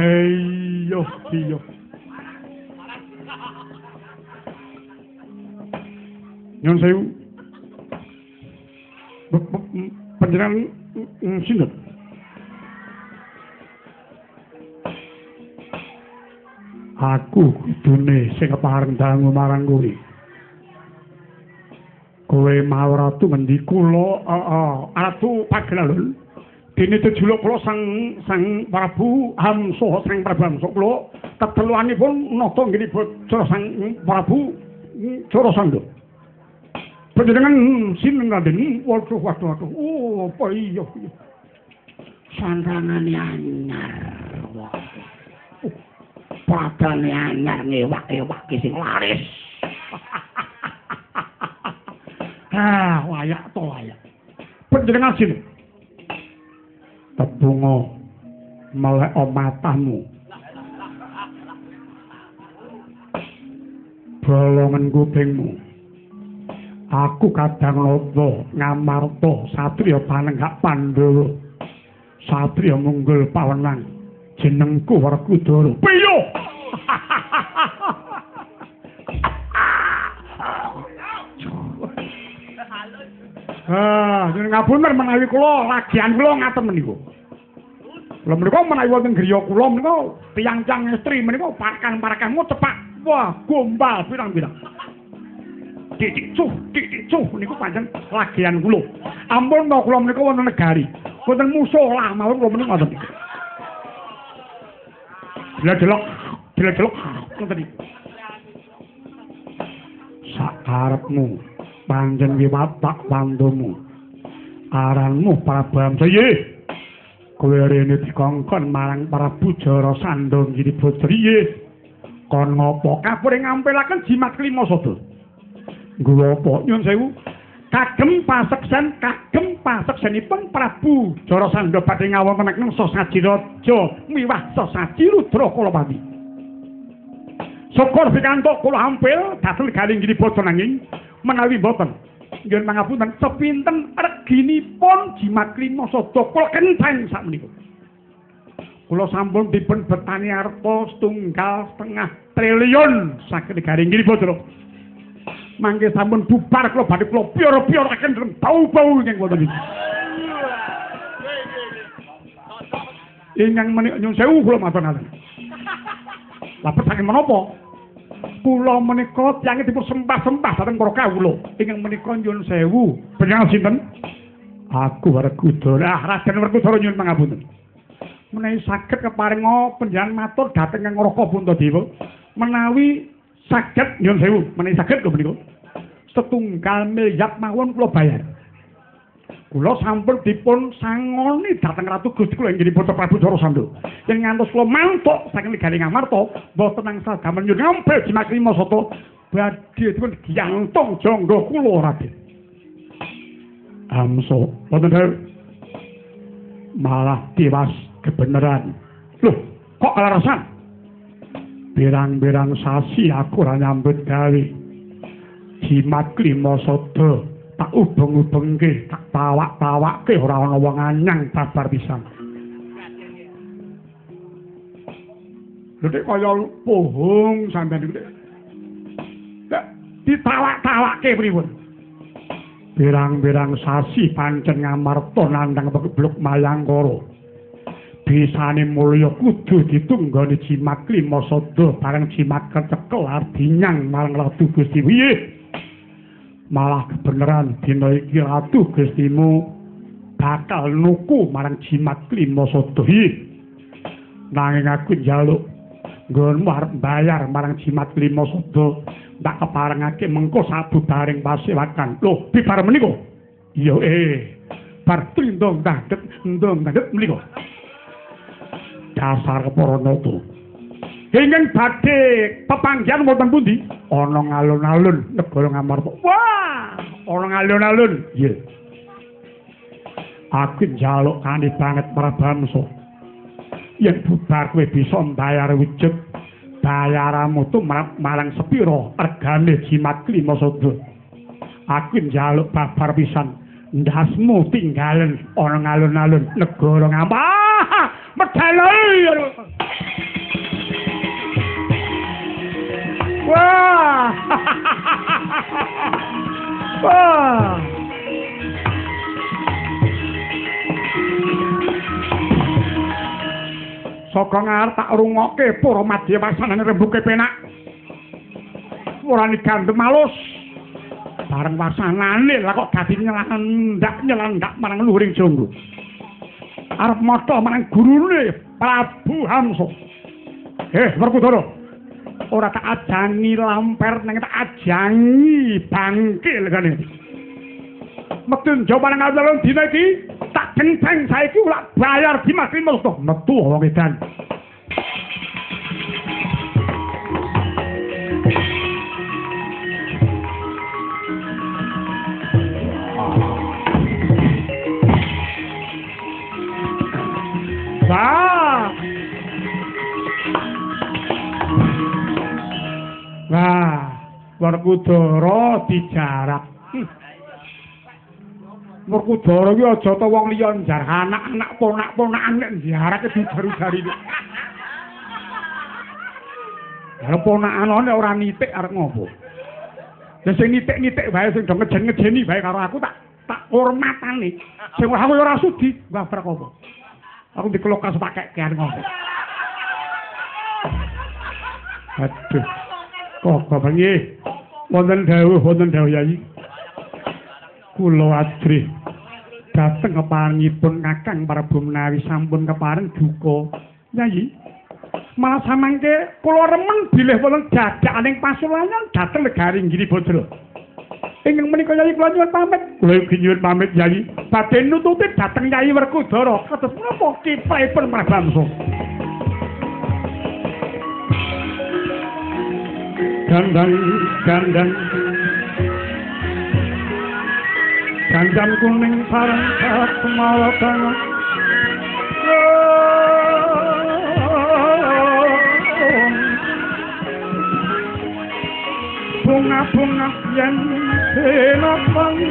Iya, iya. Nyun sewu. Panjenengan sinten? Aku kudune sing kepareng dangu marang kowe. Kowe mau ratu ngendi kula? Ratu Pagelalun. Dene jejuluk kula sang Prabu Hamsa, sang Prabu Hamsa kula teteluanipun nata nggih bocor sang Prabu Jarasandha. Panjenengan sinten Raden? Waduh. Oh, apa iya. Sandangane anyar. Padane anyar ngewak-ewak sing laris. Wayak to wayak. Panjenengan sinten? Tebungo melek matamu. Bolongan kupingmu. Aku kadang lodo ngamarta satriya panenggak Pandhawa. Satriya munggul pawenang. Jenengku Werkudara. Piye? Ngapunten menawi kula lagian kula ngaten menika. Lha menika menawi wonten griya kula menika tiyang-tiyang estri menika parakan-parakanmu cepak. Wah, gombal pirang-pirang. Titik cuh niku pancen lagian kula. Ampun to kula menika wonten negari. Wonten musuh lah mawon kula menika ngoten niku. Delok ngoten niku. Sakarepmu panjen wiwatak pandomu. Aranmu Prabu Hamsa ye. Kowe rene dikongkon marang Prabu Jarasandha nggih botriye. Kon ngopo kapure ngampilaken jimat klima sada. Nggo apa nyun sewu? Kagem paseksanipun Prabu Jarasandha badhe ngawontenaken Sesaji Raja miwah Sesaji Rudra Kalapati. Syukur pikantuk kula ampil dhateng galing nggih bodho nanging menawi boten nggih pangapunten sepinten reginipun jimat klima sada kula kenteng sakmenika. Kula sampun dipun betani arta 1,5 triliun saged garing nggih bodho. Mangke sampun bubar kula badhe kula piyor-piyoraken dalem bau-bau ingkang wonten iki. Ingkang menika nyun sewu kula matur nuwun. Lah saking menapa? Kula menika tiyang dipun sembah-sembah dhateng para kawula. Ingkang menika nyun sewu. Panjenengan sinten? Aku Werkudara. Raden Werkudara nyun pangapunten. Menawi saged keparenga panjenengan matur dhateng Kang Raka Puntadewa. Menawi saged nyun sewu, menawi saged lho menika. 1 miliar mawon kula bayar. Kula sampun dipun sangoni dhateng Ratu Gusti kula inggih Putra Prabu Jarasandha. Yen ngantos kula mantuk saking negari Ngamarta, mboten angsal damel nyuwun ngambil jimat klima sada badhe dipun giyantung jangga kula Raden. Hamsa, wonten dawuh malah tiwas kebenaran. Loh, kok larasan? Birang-birang sasi aku ora nyambut gawe. Jimat klima sada tak ubeng-ubengke, tak tawak-tawakke ora ana wong anyang babar pisan. Lho nek kaya pohong sampeyan iki. Ditawak-tawakke pripun? Birang-birang sasi pancen ngamarta nandhang bluk Mayangkara. Bisane mulya kudu ditunggoni jimat klima sada bareng jimat kecekel ardinyang marang Ratu Gusti piye? Malah kebenaran dina iki Ratu Gustimu bakal nuku marang jimat klima sada iki. Nanging aku njaluk nggonmu arep bayar marang jimat klima sada tak keparengake mengko sabubaring pasewakan. Lho, bibar menika. Iya bar trindong dadet menika. Dasar para nata. Ingkang badhe pepanggihan wonten pundi? Ana ngalun-alun negara Ngamarta. Wah, ana ngalun-alun. Iya. Aku njaluk kanthi banget Prabu Hamsa. Yen bubar kowe bisa mbayar wujud bayaramu tumrap marang sepira regane jimat klima sada. Aku njaluk babar pisan ndasmu tinggalen ana ngalun-alun negara Ngamarta. Medal Wah. Saka ngarep tak rungokke para madya wasanane rembuke penak. Urane gandem alus. Bareng wasanane lah kok dadi nyelandak marang luhuring jonggo. Arep mata marang gurune Prabu Hamsa. Werkudara. Ora tak ajangi lamper nang tak ajangi bangkil kene. Metu njowo nang alun dina iki tak genteng saiki ora bayar Dimas Rimulto. Metu wong edan. Wah, Werkudara dijarak. Werkudara iki aja ta wong liya njar anak-anak ponak-ponakan nek njarake dijaru-jari. Lah ponakan ora nitik arep ngopo? Ya sing nitik-nitik wae sing do ngejen-ngejeni wae karo aku tak hormatane. Sing aku ora sudi, wabrak apa? Aku dikelokas pakekean ngopo. Aduh. Kok bengi wonten dawuh Yayi. Kula ajrih dhateng keparengipun Kakang Prabu menawi sampun kepareng duka. Yayi, malah samangke kula remen bilih wonten dadakaning pasulayan dhateng negari Giribajra. Ingkang menika Yayi kula nyuwun pamit. Kula nyuwun pamit Yayi. Badhe nututi dhateng Yayi Werkudara kados menapa kiprahipun Prabu Hamsa. Gandang kuning sareng kemawa banget. Bunga-bunga yen senopang.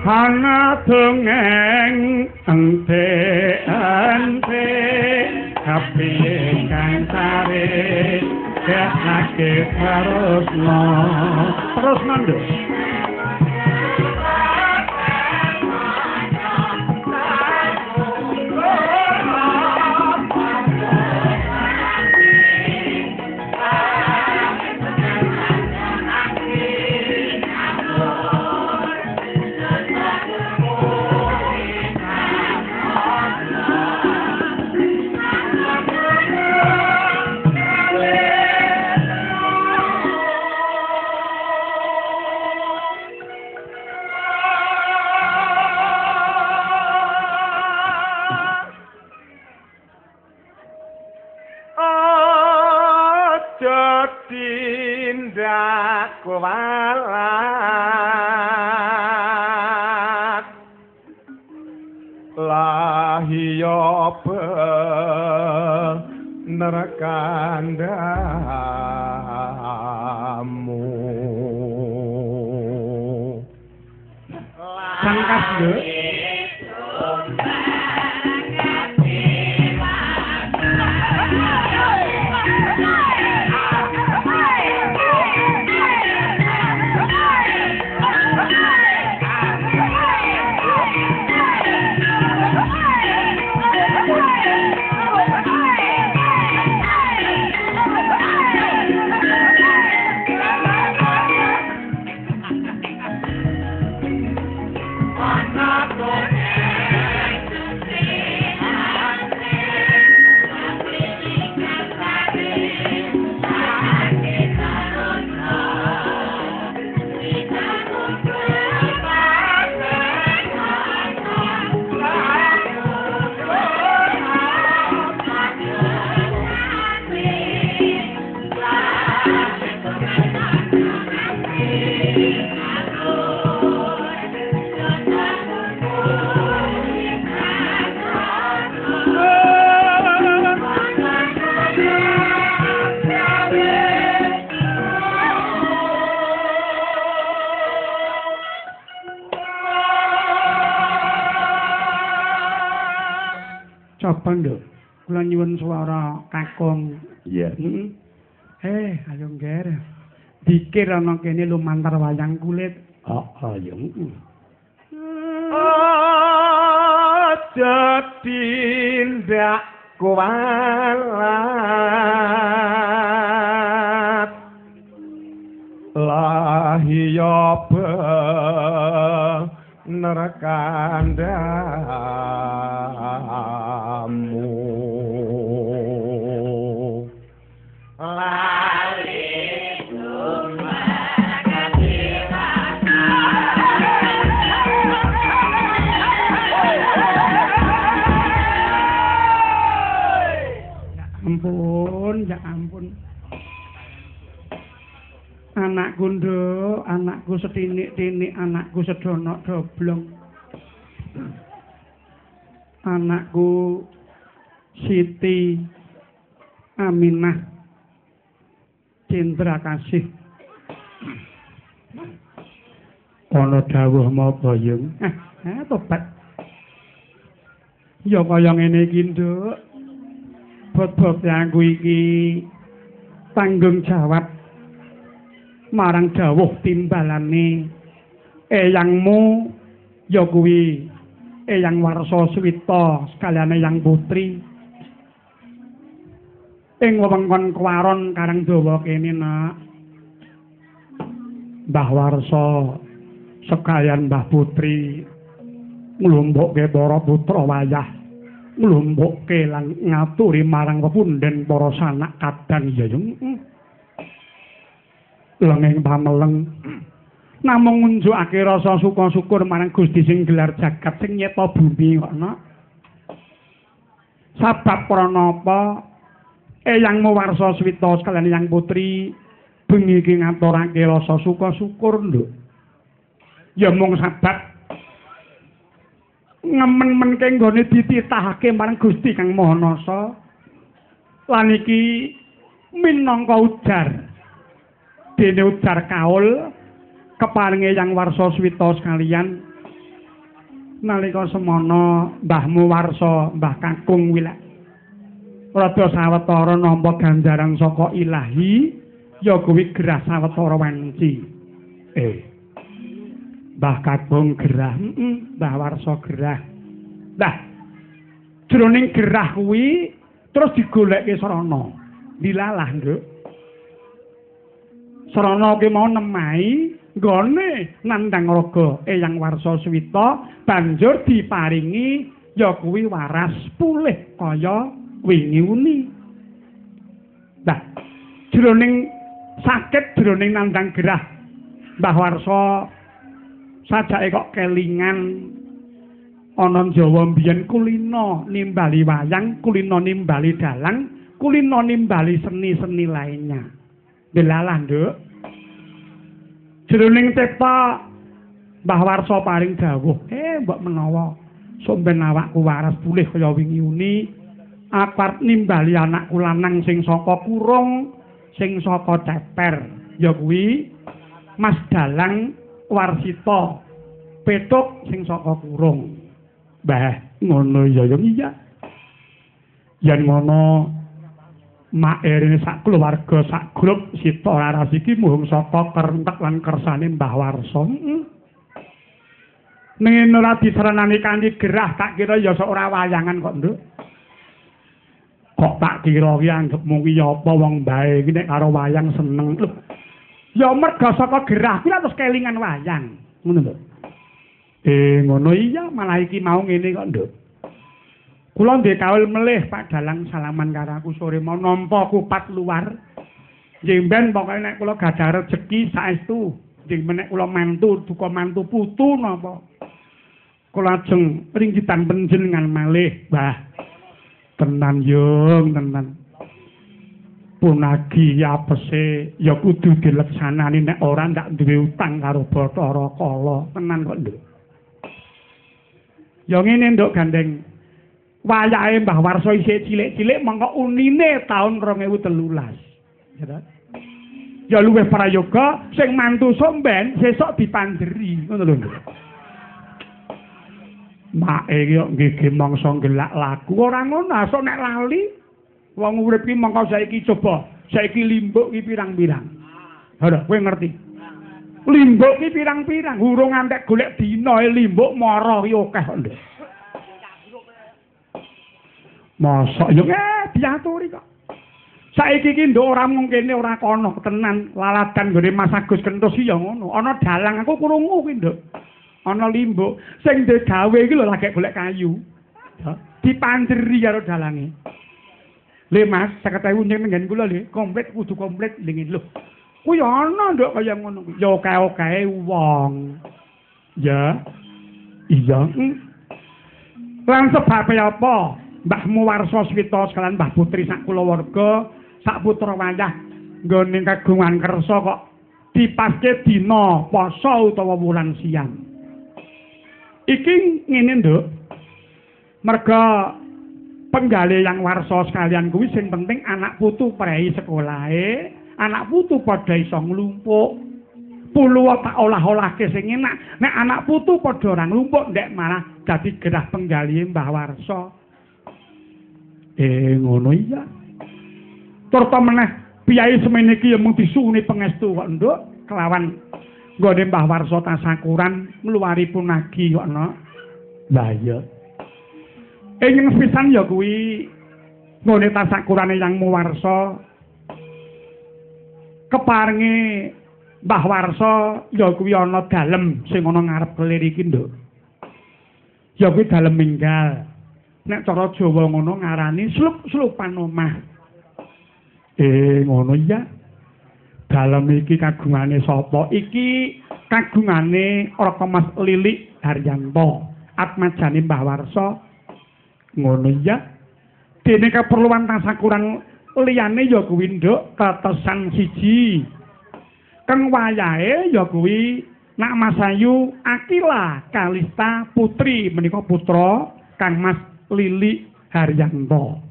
Hana dongeng ente kaping sare kesake terus nando kuwalat lahiya nerkandamu sangkas lho Coba nduk, kula nyuwun swara kakung. iya Ayo ngger. Dikir ana kene lumantar wayang kulit. ya aja tindak kuwalat lahiya nerkandamu Ya ampun. Anakku nduk, anakku setinik-tinik, anakku sedonok doblong. Anakku Siti Aminah Cindra Kasih. Ana dawuh mapa yung? Tobat. Ya kaya ngene iki nduk. Bot-bot aku iki tanggung jawab marang dawuh timbalane eyangmu ya kuwi Eyang Warsa Swita sekalian Eyang Putri ing wewengkon Kwaron Karangdawa kene nak Mbah Warsa sekalian Mbah Putri nglumpukke para putra wayah nglumpukke lan ngaturi marang pepundhen para sanak kadang ya lenging pameleng namung ngunjukake rasa syukur marang Gusti sing gelar jagat sing nyeta bumi kok nak sabab pranapa Eyangmu Warsa Swita sekalian Eyang Putri bengi iki ngaturake rasa syukur nduk ya mung sabab ngemen-menke nggone dititahake marang Gusti Kang Maha Nasa lan iki minangka ujar dene ujar kaul keparinge Eyang Warsa Swita sekalian nalika semana mbahmu Warsa Mbah Kakung wilak rada sawetara nampa ganjaran saka ilahi ya kuwi gerah sawetara wanci Mbah Kakung gerah, Mbah Warsa gerah. Lah, jroning gerah kuwi terus digolekke Srana. Dilalah, Nduk. Srana ki mau nemahi nggone nandhang raga Eyang Warsa Swita banjur diparingi ya kuwi waras pulih kaya wingi uni. Lah, jroning sakit jroning nandhang gerah Mbah Warsa sajake kok kelingan ana Jawa mbiyen kulina nimbali wayang, kulina nimbali dalang, kulina nimbali seni-seni lainnya. Delalah, Nduk. Jroning cipta Mbah Warsa paring dawuh, mbok menawa somben awakku waras pulih kaya wingi uni, aku arep nimbali anakku lanang sing saka kurung, sing saka ceper, ya kuwi Mas Dalang Warsita Petuk sing saka kurung. Mbah, ngono ya iya. Yen ngono mak erine sak keluarga sak grup Sita Laras iki muhung saka kerentek lan kersane Mbah Warsa. Ning ora diserenani kanthi gerah tak kira ya sok ora wayangan kok, Nduk. Kok tak kira ki anggepmu ki apa wong bae iki nek karo wayang seneng. Lho. Ya merga saka gerah kuwi terus kelingan wayang. Ngono lho. Ngono iya malah iki mau ngene kok, Nduk. Kula ndek kawul melih Pak Dalang salaman karo aku sore mau nampa kupat luar. Nggih ben pokoke nek kula gadah rejeki saestu, nggih menek kula mantu duka mantu putu napa. Kula ajeng ringkitan panjenengan malih, Mbah. Tenan yung tenan. Punagi apese ya kudu dileksanani nek ora ndak duwe utang karo Bathara Kala. Tenan kok, Nduk. Ya ngene, Nduk Gandeng. Wayake Mbah Warsa isih cilik-cilik mengko unine taun 2013. Ya ta? Ya luwih prayoga sing mantu somben sesuk dipandheri, ngono lho. Mak iki kok nggih mangsa gelak laku ora ngono, asok nek lali. Wong urip ki mengko saiki coba, saiki limbuk ki pirang-pirang. Ora, kowe ngerti. Limbuk ki pirang-pirang, urung antek golek dina limbuk mara ki akeh kok, Nduk. Masa yo diaturi kok. Saiki iki nduk ora mung kene ora kono tenan laladan gone Mas Agus Kentus iki ya ngono. Ana dalang aku krungu kuwi, Nduk. Ana limbuk sing ndek gawe iki lho lagi golek kayu. Ya, dipandheri karo dalange. Le Mas, 50.000 ning nggen kula lho, komplit kudu komplit lingin lho. Kuwi ana nduk kaya ngono kuwi. Ya oke-oke wong. Ya. Iya. Lan sebab apa? Mbahmu Warsa Swita sekalian Mbah Putri sak kulawarga, sak putra wayah nggone kagungan kersa kok dipaske dina poso utawa wulan siam. Iki ngene, Nduk. Merga penggale yang Warsa sekalian kuwi sing penting anak putu prei sekolahe, anak putu padha iso nglumpuk. Puluh tak olah-olahke sing enak. Nek anak putu padha ora nglumpuk ndek malah dadi gerah penggalihe Mbah Warsa. Ngono iya. Turta meneh piyai semene iki ya mung disuwuni pangestu kok, Nduk, kelawan nggone Mbah Warsa tasakuran ngluwari punagi kok ana. Lah iya. Ing pisan ya kuwi nggone tasakurane Yang Muwarsa keparinge Mbah Warsa ya kuwi ana dalem sing ana ngarep kelir iki, Nduk. Ya kuwi dalem minggal. Nek cara Jawa ngono ngarani slup-slupan omah. Ngono iya. Dalem iki kagungane sapa? Iki kagungane Raka Mas Lilik Haryanto, atmajane Mbah Warsa. Ngono iya. Dene keperluan tasakuran liyane ya kuwi, Nduk, tetesan siji. Kang wayahe ya kuwi Nak Mas Ayu Akila Kalista Putri menika putra Kang Mas Lilik Haryanto.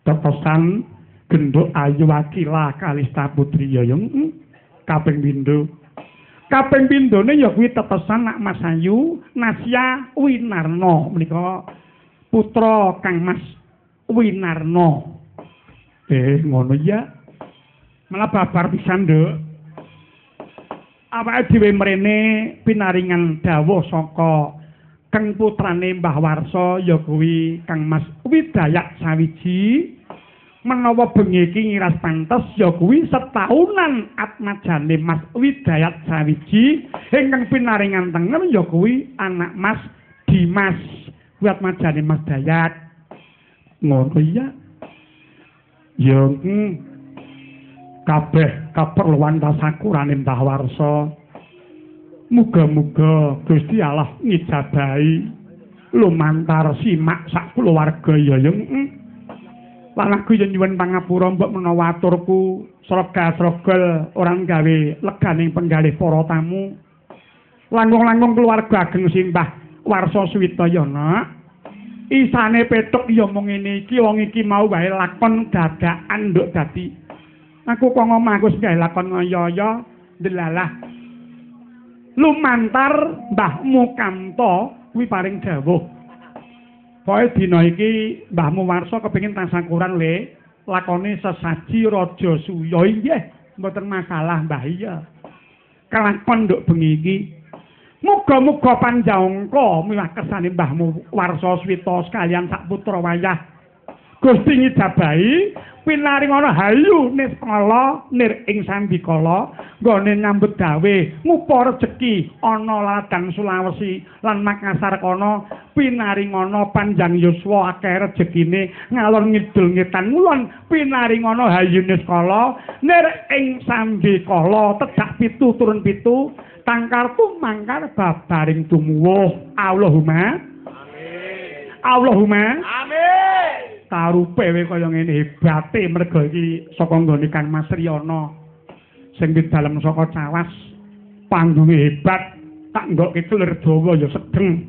Tetesan Genduk Ayu Akila Kalista Putri ya kaping pindho. Kaping pindhone ya kuwi tetesan Nak Mas Ayu Nasya Winarno menika putra Kang Mas Winarno. Ngono ya. Malah babar pisan, Nduk. Awake dhewe mrene pinaringan dawuh saka Kang putrane Mbah Warsa ya kuwi Kang Mas Widayat Sawiji menawa bengi iki ngiras pantes ya kuwi setahunan atmajane Mas Widayat Sawiji ingkang pinaringan tengen ya kuwi anak Mas Dimas kuwi atmajane Mas Dayat. Ngono ya. Ya kabeh kaperluan tasakurane Mbah Warsa muga-muga Gusti Allah ngijabahi lumantar simak sak keluarga ya Lan aku yen nyuwun pangapura mbok menawa aturku srega-sregol orang gawe leganing penggalih para tamu. Langkung-langkung keluarga ageng Simbah Warsa Switayana. Isane petuk ya mung ngene iki wong iki mau wae lakon dadakan nduk dadi. Aku kok ngomong aku gawe lakon ngoyo-yo delalah. Lumantar Mbahmu Kamto kuwi paring dawuh. Pokoke dina iki Mbahmu Warsa kepengin tasyakuran le lakone sesaji Raja Suya nggih mboten masalah Mbah iya. Kelakon nduk bengi iki muga-muga panjangka miwah kersane Mbahmu Warsa Swita sekalian sak putra wayah Gusti ngijabahi pinaring ana hayu niskala nir ing sambikala nggone nyambut gawe ngupa rejeki ana ladang Sulawesi lan Makassar kono pinaring ana panjang yuswa akeh rejekine ngalor ngidul ngetan ngulon pinaring ana hayu niskala nir ing sambikala tedak 7 turun 7 tangkarku mangkar babaring tumuwuh Allahumma amin Allahumma amin karupe we kaya ngene hebate merga iki saka nggone Kang Mas Riyana sing dalem saka Cawas panggunge hebat tak nggokke kelir dawa ya sedeng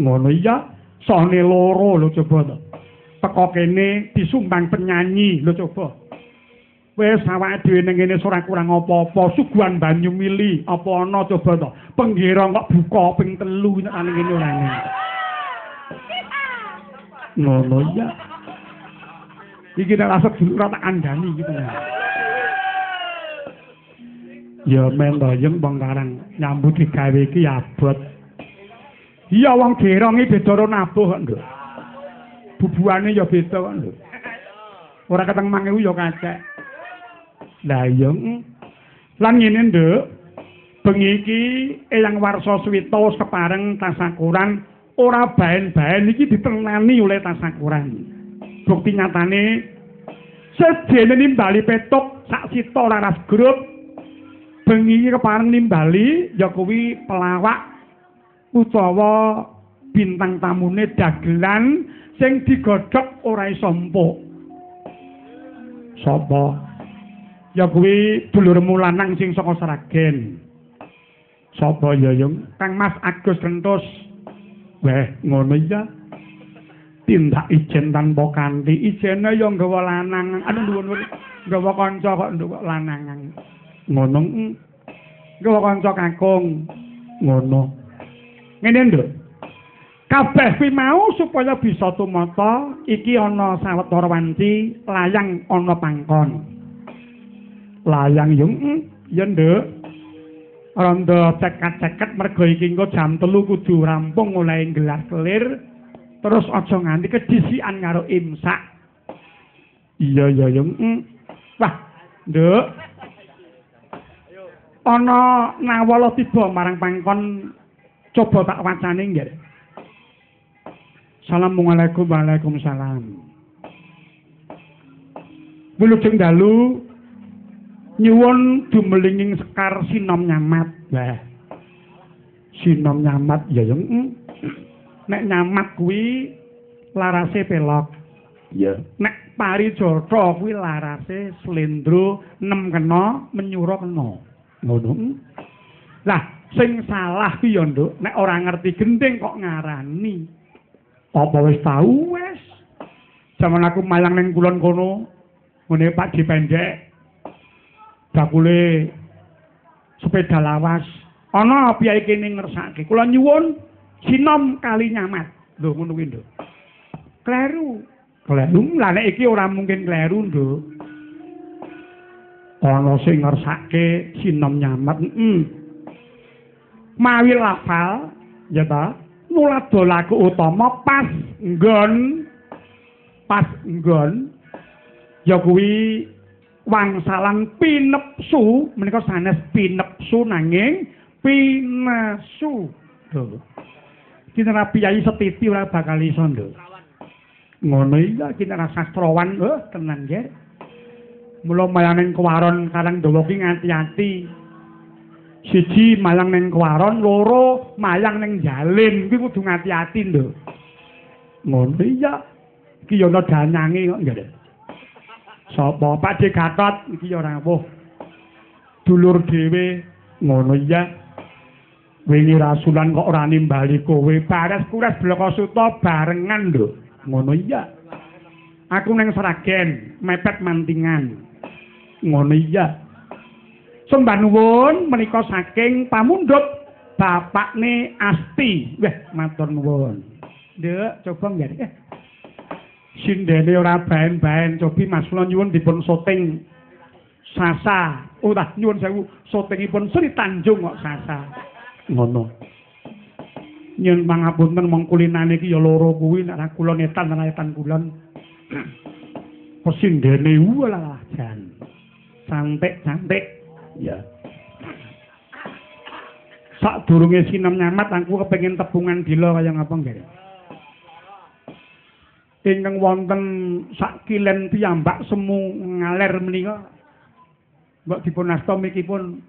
ngono iya sone loro lho coba to teko kene disumbang penyanyi lho coba wis awake dhewe ning kene ora kurang apa-apa suguhan banyu mili apa ana coba to pengira kok buka ping 3 nek ning kene ora ngono iya iki nek rasa dulu tak andani gitu ya men to yen wong karang nyambut digawe iki abot iya wong gerong iki beda karo nabuh kok nduk bubuane ya beda kok nduk ora keteng 1000 ya kacek lah iya lan ngene nduk bengi iki Eyang Warsa Swita kepareng tasyakuran ora baen-baen iki ditenani oleh tasyakuran bukti nyatane sedene nimbali petuk sak sita laras grup bengi kepareng nimbali ya kuwi pelawak utawa bintang tamune dagelan sing digodhog ora iso empuk sapa ya kuwi dulurmu lanang sing saka Sragen sapa ya yung Kang Mas Agus Kentus weh ngono ya tindak ijen tanpa kanthi ijene ya nggawa lanang anu nuwun nggawa kanca kok nduk lanangan ngono nggawa kanca kakung ngono ngene nduk kabeh kuwi mau supaya bisa tumata iki ana sawetara wanci layang ana pangkon layang yung ya nduk randa ceket-ceket mergo iki engko jam 3 kudu rampung oleh gelas kelir terus aja nganti kedisian karo imsak. Iya ya yung. Wah, nduk. Ana nawala tiba marang pangkon coba tak wacane nggih. Assalamualaikum waalaikumsalam. Wilujeng dalu nyuwun dumelinging Sekar Sinom Nyamat. Wah. Sinom Nyamat ya yung. Nek nyamat kuwi larase pelok. Iya. Nek parijata kuwi larase slendro 6 kena menyura kena. Ngono. Lah, sing salah kuwi ya, Nduk, nek ora ngerti gending kok ngarani. Apa wis tau wis? Jaman aku malang ning kulon kono, ngene Pak Dipendek. Bakule sepeda lawas. Ana piyai kene ngersake. Kula nyuwun Sinom kali nyamat. Lho ngono kuwi, Nduk. Kleru. Kleru lah nek iki ora mungkin kleru, Nduk. Ana sing ngersake Sinom nyamat. Mawi lafal ya ta. Muladolaku utama pas nggon ya kuwi wangsalan pinepsu menika sanes pinepsu nanging pinesu. Lho. Kinara piyai setiti ora bakal iso nduk. Ngono iki kinara sastrawan tenan nggih. Mula malang ning kewaron karang dawa ki ngati-ati. Siji malang ning kewaron, loro malang ning jalin kuwi kudu ngati-ati nduk. Ngono iya. iki ya ana danyange kok nggih. Sapa Pak De Gatot iki ya ora apa. Dulur dhewe ngono ya. Wingi rasulan kok ora nimbali kowe, bares kuras Blakasuta barengan lho. Ngono iya. Aku nang Sragen, mepet mantingan. Ngono iya. Sembah nuwun menika saking pamundhut bapakne Asti. Weh, matur nuwun. Nduk, coba nggih. Sindene ora baen-baen, cobi Mas kula nyuwun dipun syuting Sasa. Oh, dah nyuwun sewu, syutingipun Sri Tanjung kok Sasa. Ngono. Nyun pangapunten mong kulinane iki ya loro kuwi nek kula netan kulon. Pesindene walah jan. Cantik. Ya. Sadurunge sinem nyamat aku kepengin tebungan dila kaya ngapa nggih. Ingkang wonten sak kilen piyambak semu ngaler menika. Mbok dipun asta mikipun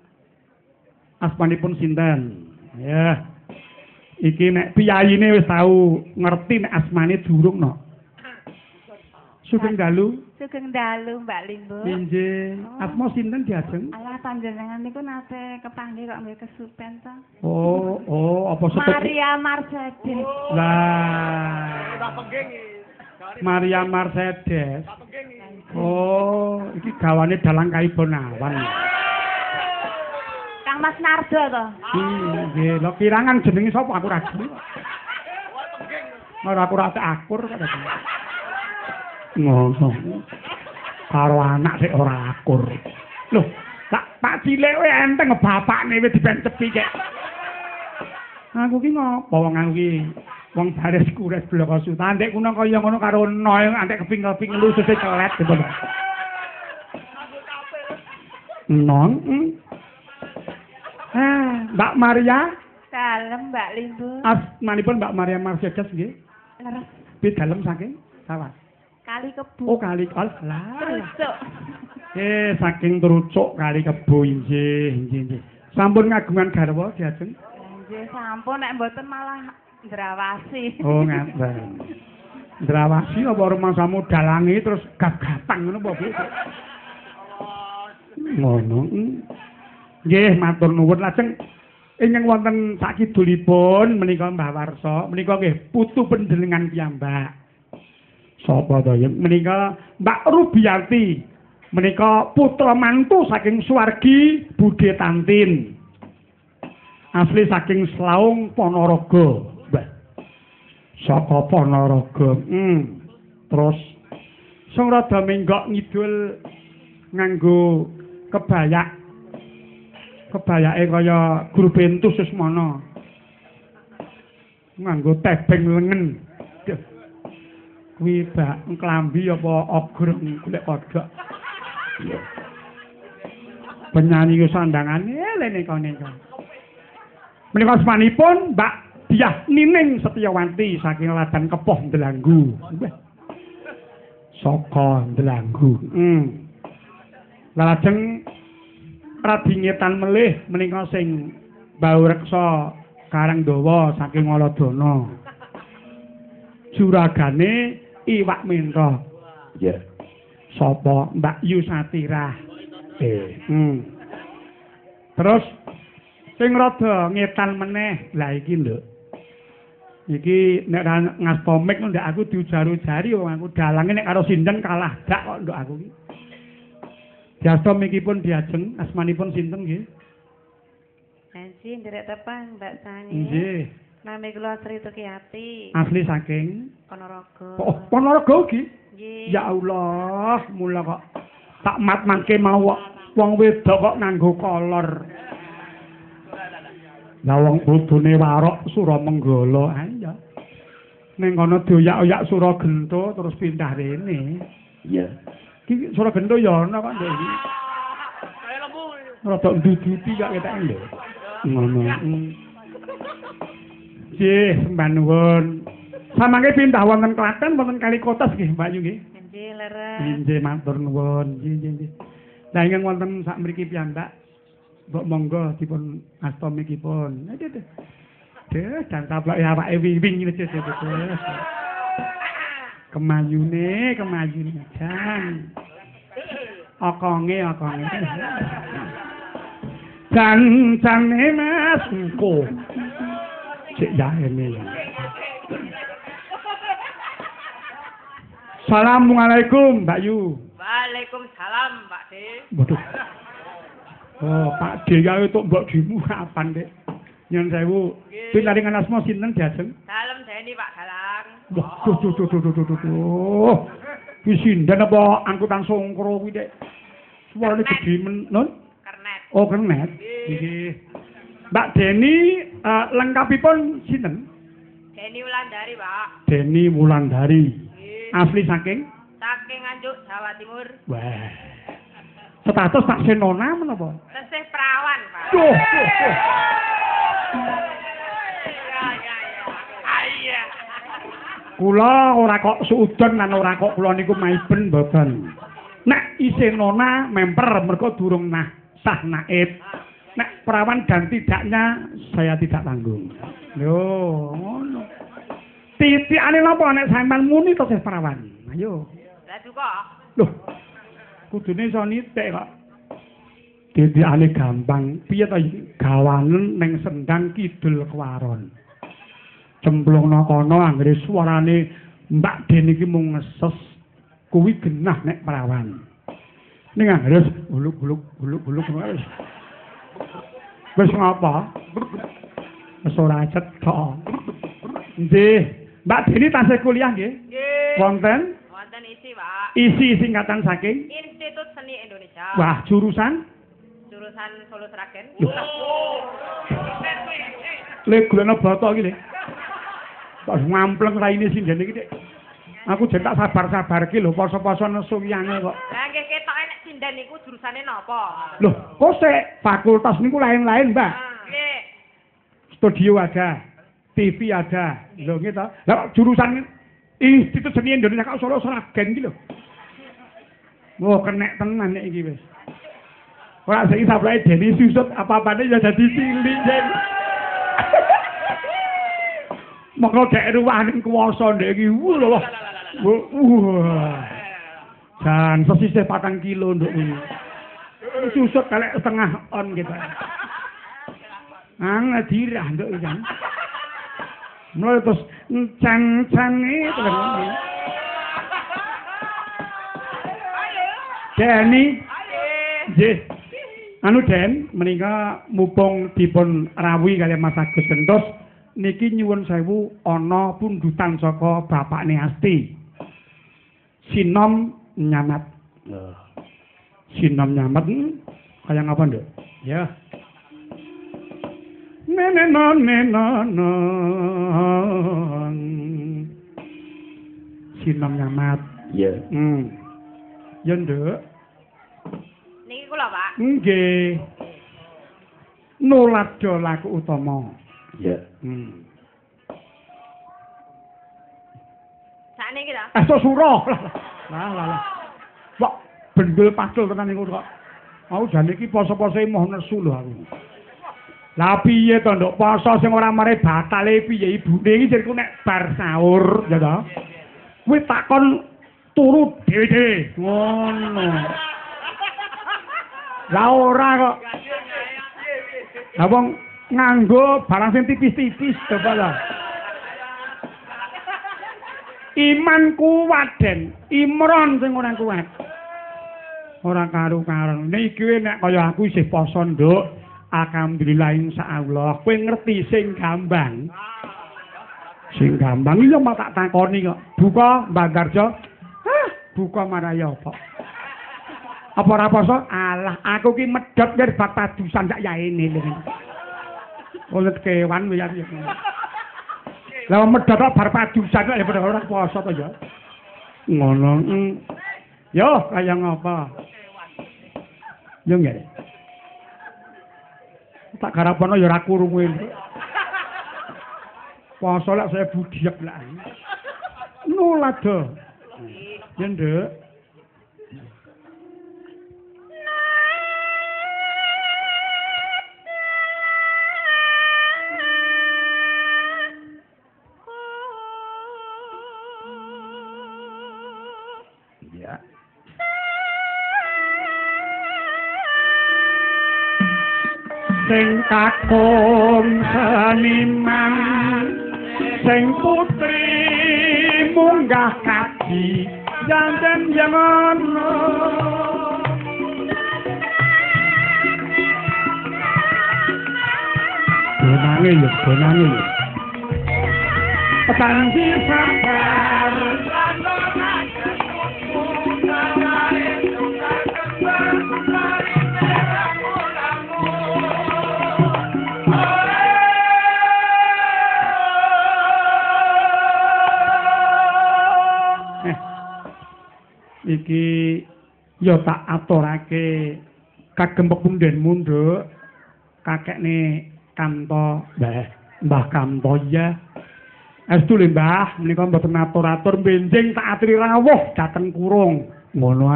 asmanipun sinten? Ya. Iki nek piyayine wis tau ngerti nek asmane durung no. Sugeng dalu. Sugeng dalu Mbak Limbo. Nggih. Asma sinten diajeng? Alah panjenengan niku nate kepanggih kok nggih kesupen to. Oh, apa sepuh? Maria Mercedes. Lah. Maria Mercedes. Oh, iki gawane dalang Kaibonawan. Kang Mas Nardo to. Nggih, lho kirangan jenenge sapa aku ra jeneng. Ora aku ra akur kok. Ngono. Karo anak sik ora akur. Loh, Pak cilik kowe enteng bapakne wis dipencepi kek. Aku ki ngopo wong aku ki wong baris kures Blakasuta ndek kuna kaya ngono karo noe antek keping-keping lususe celet gitu. Non. Mbak Maria? Dalem Mbak Limbo. Asmanipun Mbak Maria Mercedes nggih. Leres. Pit dalem saking sawah. Kali Kebo. Oh, Kali lah. Trucuk. Saking Trucuk Kali Kebo nggih. Sampun ngagungan garwa diajeng? Nggih, sampun nek mboten malah ndrawasi. Oh, ngaten. Ndrawasi apa rumangsamu dalange terus gap-gapan ngono apa Bu? Ngono. Nggih, matur nuwun lajeng ingkang wonten sakidulipun menika Mbah Warsa, menika nggih putu panjenengan piyambak. Sapa to yen menika Mbak Rubiati. Menika putra mantu saking Suwargi Budhe Tantin. Asli saking Slaung Ponorogo. Mbah. Saka Ponorogo. Terus sing rada menggok ngidul nganggo kebayak. Kebayake kaya guru bentus Susmana. Nganggo tebeng lengen. Kuwi bak klambi apa ogor golek kodhok. Penyanyi sandangane lene kene. Menika asmanipun Mbak Diah Nining Setiawati saking Ladan Kepoh Ndelanggu. Saka Ndelanggu. Lajeng radingetan melih menika sing Mbau Reksa Karangdawa saking Waladana. Juragane Iwak Menta. Ya. Sapa Mbak Yu Satirah. Terus sing rada ngetan meneh lah iki lho. Iki nek ngastomik ndek aku diujar-ujari wong aku dalange nek karo sinten kalah dak kok nduk aku iki. Diastomikipun diajeng asmanipun sinten nggih? Nanti nderek tepan Mbak Sani. Nggih. Nami kula Sri Tukiyati. Asli saking Ponorogo. Oh, Ponorogo iki? Nggih. Ya Allah, mula kok tak mat-matke mau wong wedok kok nganggo kolor. Lah wong bodone warok Suramenggala ayo. Ning kono doyak-oyak Suragenta terus pindah rene. Iya. Iki Suragenta ya ana kok ndek iki. Kaya lembu. Rada nduduti kok ketek lho. Ngono. Nggih, sembah nuwun. Samangke pindah wonten Klaten wonten Kalikotas nggih, Mbak Yu nggih. Nggih, leres. Nggih, matur nuwun. Nggih. Lah ingkang wonten sak mriki piyambak mbok monggo dipun astomikipun. Dan taplok awake wiwing terus. Kemayune jan. Okonge. Jan-jane Mas engko. Cek yaene. Assalamualaikum, Mbak Yu. Waalaikumsalam, Pak De. Waduh. Oh, Pak De ya itu mbok dimu kapan, Dek? Nyun sewu. Pinaringan asma sinten Jajeng? Dalem Deni, Pak Dalang. Wah, duh. Kuwi sinten apa angkutan songkro kuwi, Dek? Suarane gedhe men, Nun? Kernet. Oh, kernet. Nggih. Mbak Deni lengkapipun sinten? Deni Wulandari, Pak. Deni Wulandari. Nggih. Asli saking? Saking Nganjuk, Jawa Timur. Wah. Status tak senona menapa? Tesih perawan, Pak. Duh. Iya. Kula ora kok suudon lan ora kok kula niku maiben mboten. Nek isih nona memper mergo durung sah naib. Nek perawan dan tidaknya saya tidak tanggung. Lho, ngono. Titikane napa nek sampean muni to perawan? Ayo. Lah duka. Loh. Kudune iso nitik kok. Titikane gampang. Piye to gawanen ning Sendang Kidul Kewaron. Cemplungna kono anggere suarane Mbak Den iki mung ngeses kuwi genah nek perawan. Ning anggere huluk wis. Wis ngapa? Wis ora cetok. Nggih, Mbak Deni tasih kuliah nggih? Nggih. Wonten Wonten isi, Pak. isi singkatan saking Institut Seni Indonesia. wah jurusan Jurusan Solo Sragen. le gulana bata iki le. Kok ngampleng raine sindene iki, Dik. Aku jen tak sabar-sabarke lho poso-poso nesu wiyane kok. Lah nggih ketok enek sinden niku jurusane napa? Loh, kok sik fakultas niku lain-lain, Mbak. Nggih. Studio ada, TV ada. Lho nggih to. Lah jurusan Institut Seni Indonesia kok Solo Sragen iki lho. Wah, kenek tenan nek iki wis. Ora saiki sablake Deni susut apa-apane ya dadi cilik, Jen. Monggo dek ruwaning kuwasa ndek iki. Wah. Jan sesisih 4 kilo nduk iki. Susut kalek setengah on kita. Dirah nduk iki kan. Mulai terus can-cane terus. Deni. Nggih. Anu Den, menika mumpung dipun rawuhi kaliyan Mas Agus Gentos, niki nyuwun sewu ana pundutan saka bapakne Asti. Sinom Nyamat. Sinom Nyamat kaya ngapa, Nduk? Ya. Nenenon. Sinom Nyamat. Ya. Ya, Nduk. Niki kula, Pak. Nggih. Nulada laku utama. Ya. Sakniki ta? Sura. Lah. Kok bendel pacul tenan niku kok. Mau jane iki poso-poso moh nesu lho aku. Lah piye to, Nduk? Poso sing ora mare batale piye ibune iki jeriku nek bar sahur, ya to? Kuwi takon turu dhewe-dhewe. Ngono. Lah ora kok. Lah wong nganggo barang sing tipis-tipis coba lah. Iman kuat Den, Imron sing ora kuat. Ora karu-karuan. Niki nek kaya aku isih poso, Nduk. Alhamdulillah insyaallah. Kowe ngerti sing gambang. Sing gambang iya mak tak takoni kok. Buka Mbak Garjo. Buka maraya apa? Apa ora poso? Alah, aku ki medhot yer bab padusan sak yaene lho. Ulet kewan ya. Lah medhot bar padusan ya padha ora poso to ya. Ngono. Yo, kaya ngapa? Yo nggih. Tak garapono ya ora krungu. Poso lek saya budiak lah. Nulada. Ya, Nduk. sing kakung seniman sing putri munggah kaji janten jangono donange ya tansi sabar iki ya tak aturake kagem pepundhenmu nduk kakekne Kanto Mbah Kanto ya estu le Mbah menika mboten atur-atur benjing tak aturi rawuh dhateng kurung ngono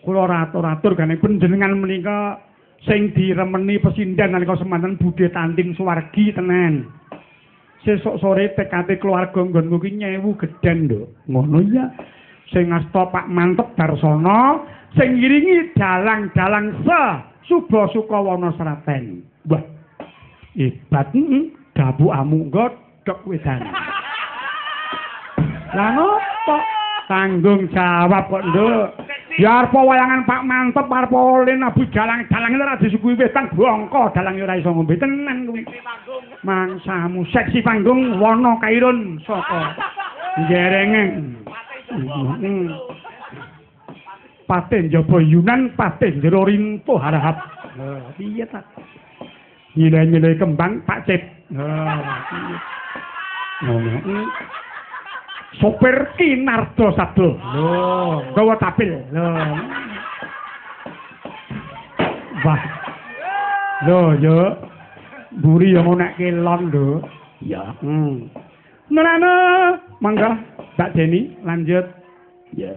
kula ora atur-atur gane panjenengan menika sing diremeni pesindhan nalika semanten budhe tanting suwargi tenan sesuk sore tekate keluarga nggonku ki nyewu gedhen lho ngono ya sing ngasta Pak Mantep Darsana sing ngiringi dalang-dalang Suba Sukawana Sraten. Wah. Hebat dabu amungga dok wedan. Lah ngopo? Tanggung jawab kok, Nduk. Ya arep wayangan Pak Mantep arep oleh nabu dalang-dalang ora disuguhi wetan bongko dalang ora iso ngombe tenan kuwi. Mangsamu seksi panggung wana kairun saka jerengeng. Paten jaba Yunan paten jero rinto harahap. Piye ta? Nyile-nyile kembang Pak Cip. Sopir Kinardo Sado. Lho, gawa tapil. Lho. Wah. Lho, yo. Buri yo ngonekke lon lho. Ya. Nana, mangga Mbak Deni lanjut. Ya.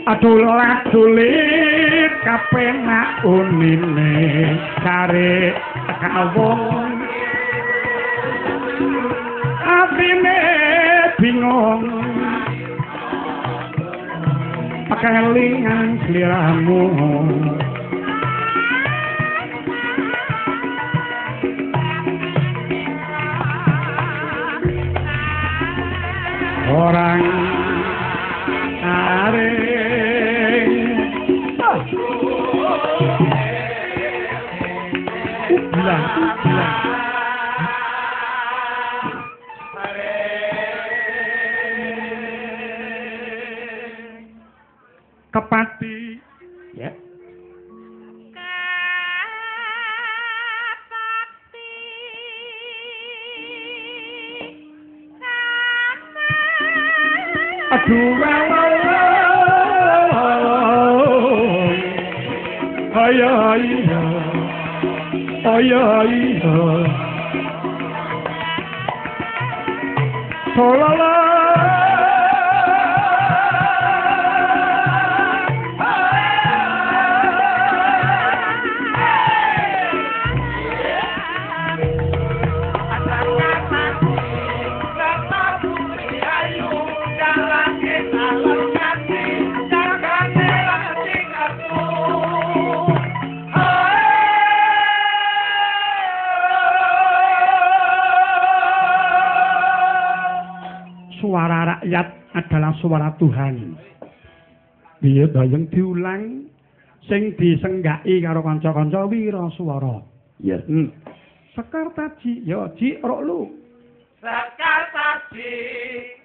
Adulah dulit kapenak unine kare kawong atine bingung kelingan sliramu orang are Kepati ya aduh ayah solala suara rakyat adalah suara Tuhan. Piye bayeng diulang sing disenggai karo kanca-kanca wira swara. Ya. Sekar taji, ya Ji rok lu. Sekar taji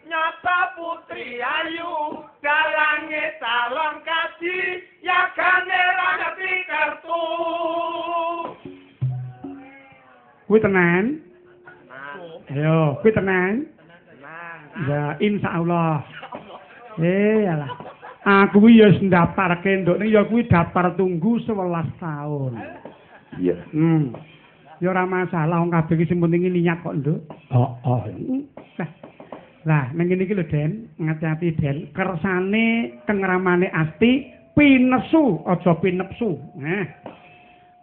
nyata putri ayu dalange calon kaji yagane ra ngerti kartu. Kuwi tenan? Ayo, kuwi tenan? Ya insyaallah. Alah. Aku kuwi ya ndaftarke nduk ning ya kuwi daftar tunggu 11 tahun. Iya. Ya ora masalah wong kabeh iki sing penting niat kok, Nduk. Lah, ning ngene iki lho, Den, ngati-ati Den, kersane kengramane Asti pinesu aja pinepsu. Nah.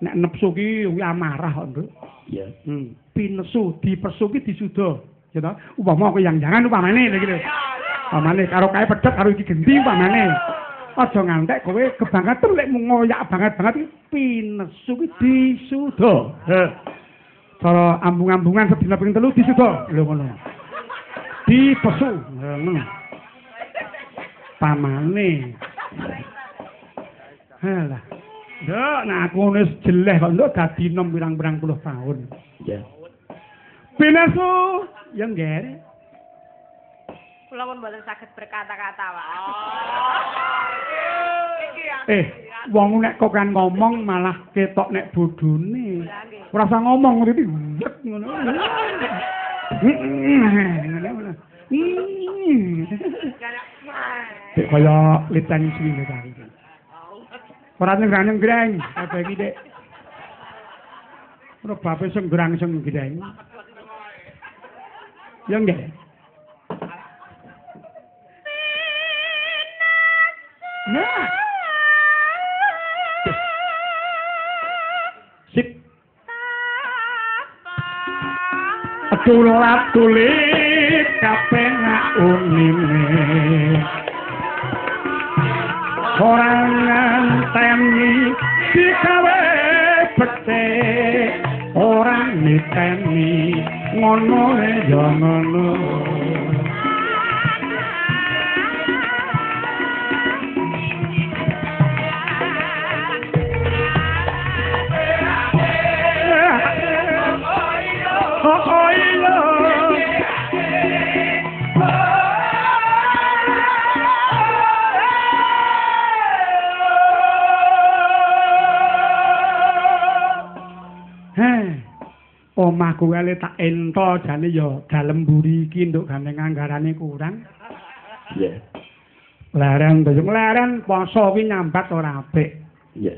Nek nepsu ki amarah kok, Nduk. Iya. Pinesu dipesu ki disuda. Ya toh, upama aku yang jangan upamane lho gitu. Upamane karo kae pedhot karo iki genti upamane. Aja ngantek kowe kebangetan lek ngoyak banget-banget iki pinesu ki disuda. Cara ambung-ambungan sedina ping 3 disuda. Lho ngono. Dipesu. Ngono. Pamane. Halah. Nduk, nah aku wis jeleh kok nduk dadi nom pirang-pirang puluh tahun. Ya. Pinesu yang ngere. Kula pun mboten saged berkata-kata, Pak. Wong nek kok kan ngomong malah ketok nek bodhone. Ora usah ngomong iki ngono. Kaya litan sing kari. Ora ngrang-ngrang, apa iki, Dik? Ora bape sing ngrang sing ngrang. Ya nggih. Nah. Sip. Atulat tulit kapengak unine. Orang ngenteni dikawe petik. Orang niteni ngono ya ngono. Omahku kali tak ento jane ya dalem mburi iki nduk gandeng anggarane kurang. Iya. Leren to leren poso kuwi nyambat ora apik. Iya.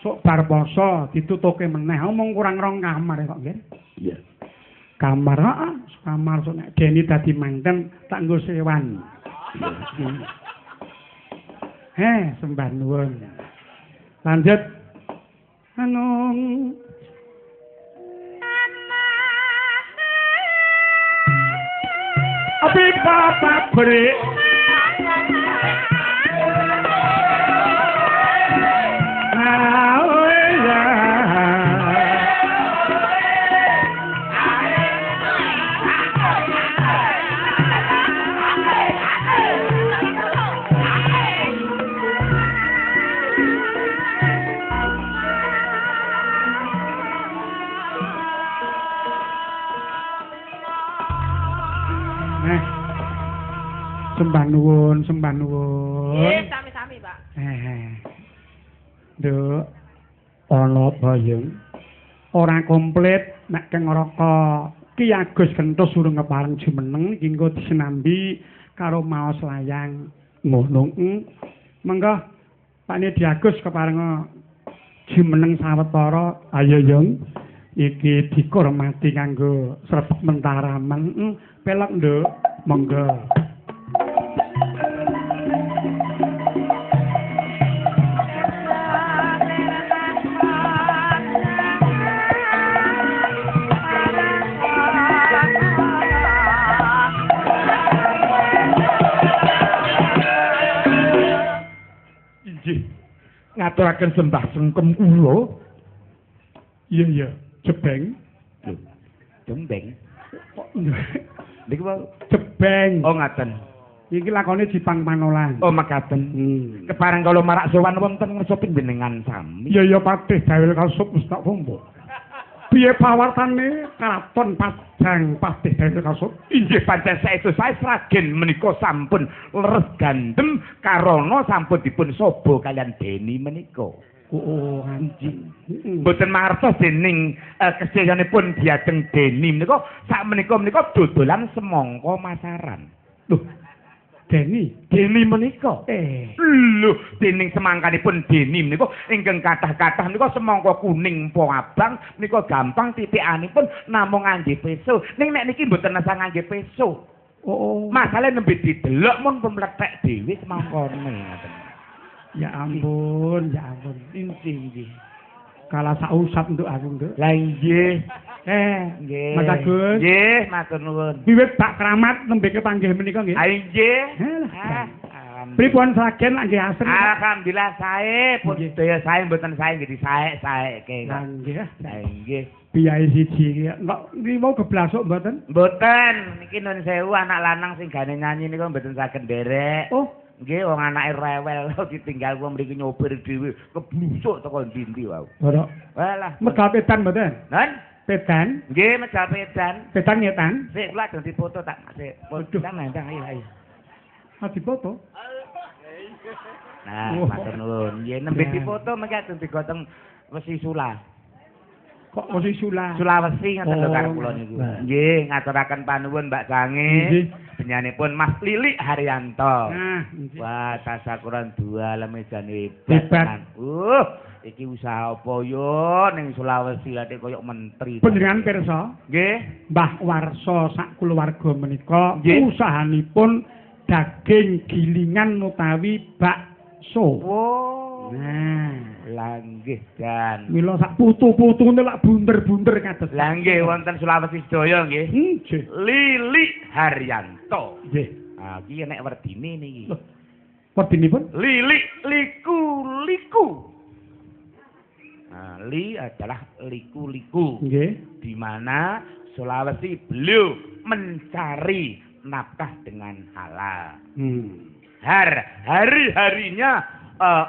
Sok bar poso ditutuke meneh omong kurang rong kamar kok nggih. Iya. Kamar heeh, kamar sok nek Deni dadi manten tak nggo sewan. Sembah nuwun. Lanjut. Api papa beri sembah nuwun. Nggih, sami-sami, Pak. Nduk, ana bayeng. Ora komplit nek keng ngraka Ki Agus Gentus urung kepareng jumeneng iki engko disenambi karo maos layang ngono. Mengko Pak Nedi Agus kepareng jumeneng sawetara ayo yung iki dihormati kanggo srebek mentaraman. Pelek nduk, monggo. Ngaturaken sembah sengkem kula. Iya, jebeng. Jembeng. Niki wae Jebeng. Oh ngaten. Iki lakone Jipang Manolan. Oh makaten. Kepareng kala marak sowan wonten ngersa panjenengan sami. Iya patih dawel kasuk Mustak Pombo. Piye pawartane karaton Padang patih dawel kasuk? Inggih pancen saestu sae Raden menika sampun leres gandem karana sampun dipun sobo kalian Deni menika. Oh, anjing. Mboten mangertos dening keseyanipun diajeng Deni menika sak menika dodolan semangka masaran. Loh, Deni menika. Lho, dening semangkanipun Deni menika ingkang kathah-kathah menika semangka kuning po abang menika gampang titikanipun namung ngangge peso. Ning nek niki mboten nasa ngangge peso. Oh. Masalahe nembe didelok mun pemlethek dhewe semangkane ngoten. Ya ampun. Inggih. Kalah sak usap untuk aku, Nduk. Lah nggih. Nggih. Mas Agus. Nggih, matur nuwun. Wiwit bak kramat nembe kepanggih menika nggih. Ayo nggih. Halah. Pripun saken nggih asri? Alhamdulillah sae, pun Nggih. daya sae mboten sae nggih disaek-saeke. Lah nggih. Nggih. Biayi siji iki. Nek niku geblasuk mboten? Mboten, niki nun sewu anak lanang sing gane nyanyi niku mboten saged nderek. Oh, Nggih, wong anake rewel ditinggal wong mriki nyopir dhewe keblusuk teko ndi-ndi wae. ora. Walah, Medal pedan mboten? Nun, Pedan, nggih medal pedan. pedan nyetan. Sik kula dadi foto tak sik. Waduh. Kan nandang ayo. Adi foto. Nah, Oh. matur nuwun. Nggih, nembe Ya. dipoto mengki ajeng digotong wesi sula. Kok mesti sula? Sulawesi ngoten lho Oh, karo kula niku. nah. Nggih, ngaturaken panuwun Mbak Sange. Nggih. Penyanipun Mas Lili Haryanto. Nah, nggih. Wah, tasakuran dua lemejane Hebat. Iki usaha apa yo ning Sulawesi ate koyo menteri. Panjenengan pirsa, Nggih. Mbah Warsa sak kulawarga menika Nggih. usahanipun daging gilingan utawi bakso. Oh. Nah, Lah nggih dan. mila sak putu-putune lak bunder-bunder kados. Lah nggih wonten Sulawesi sedaya nggih. Nggih. Lili Haryanto. Nggih. Ah, iki nek werdine niki. Loh, wedinipun? Lili liku-liku. Nah, li adalah liku-liku. Nggih. Di mana Sulawesi beliau mencari nafkah dengan halal. Hari-harinya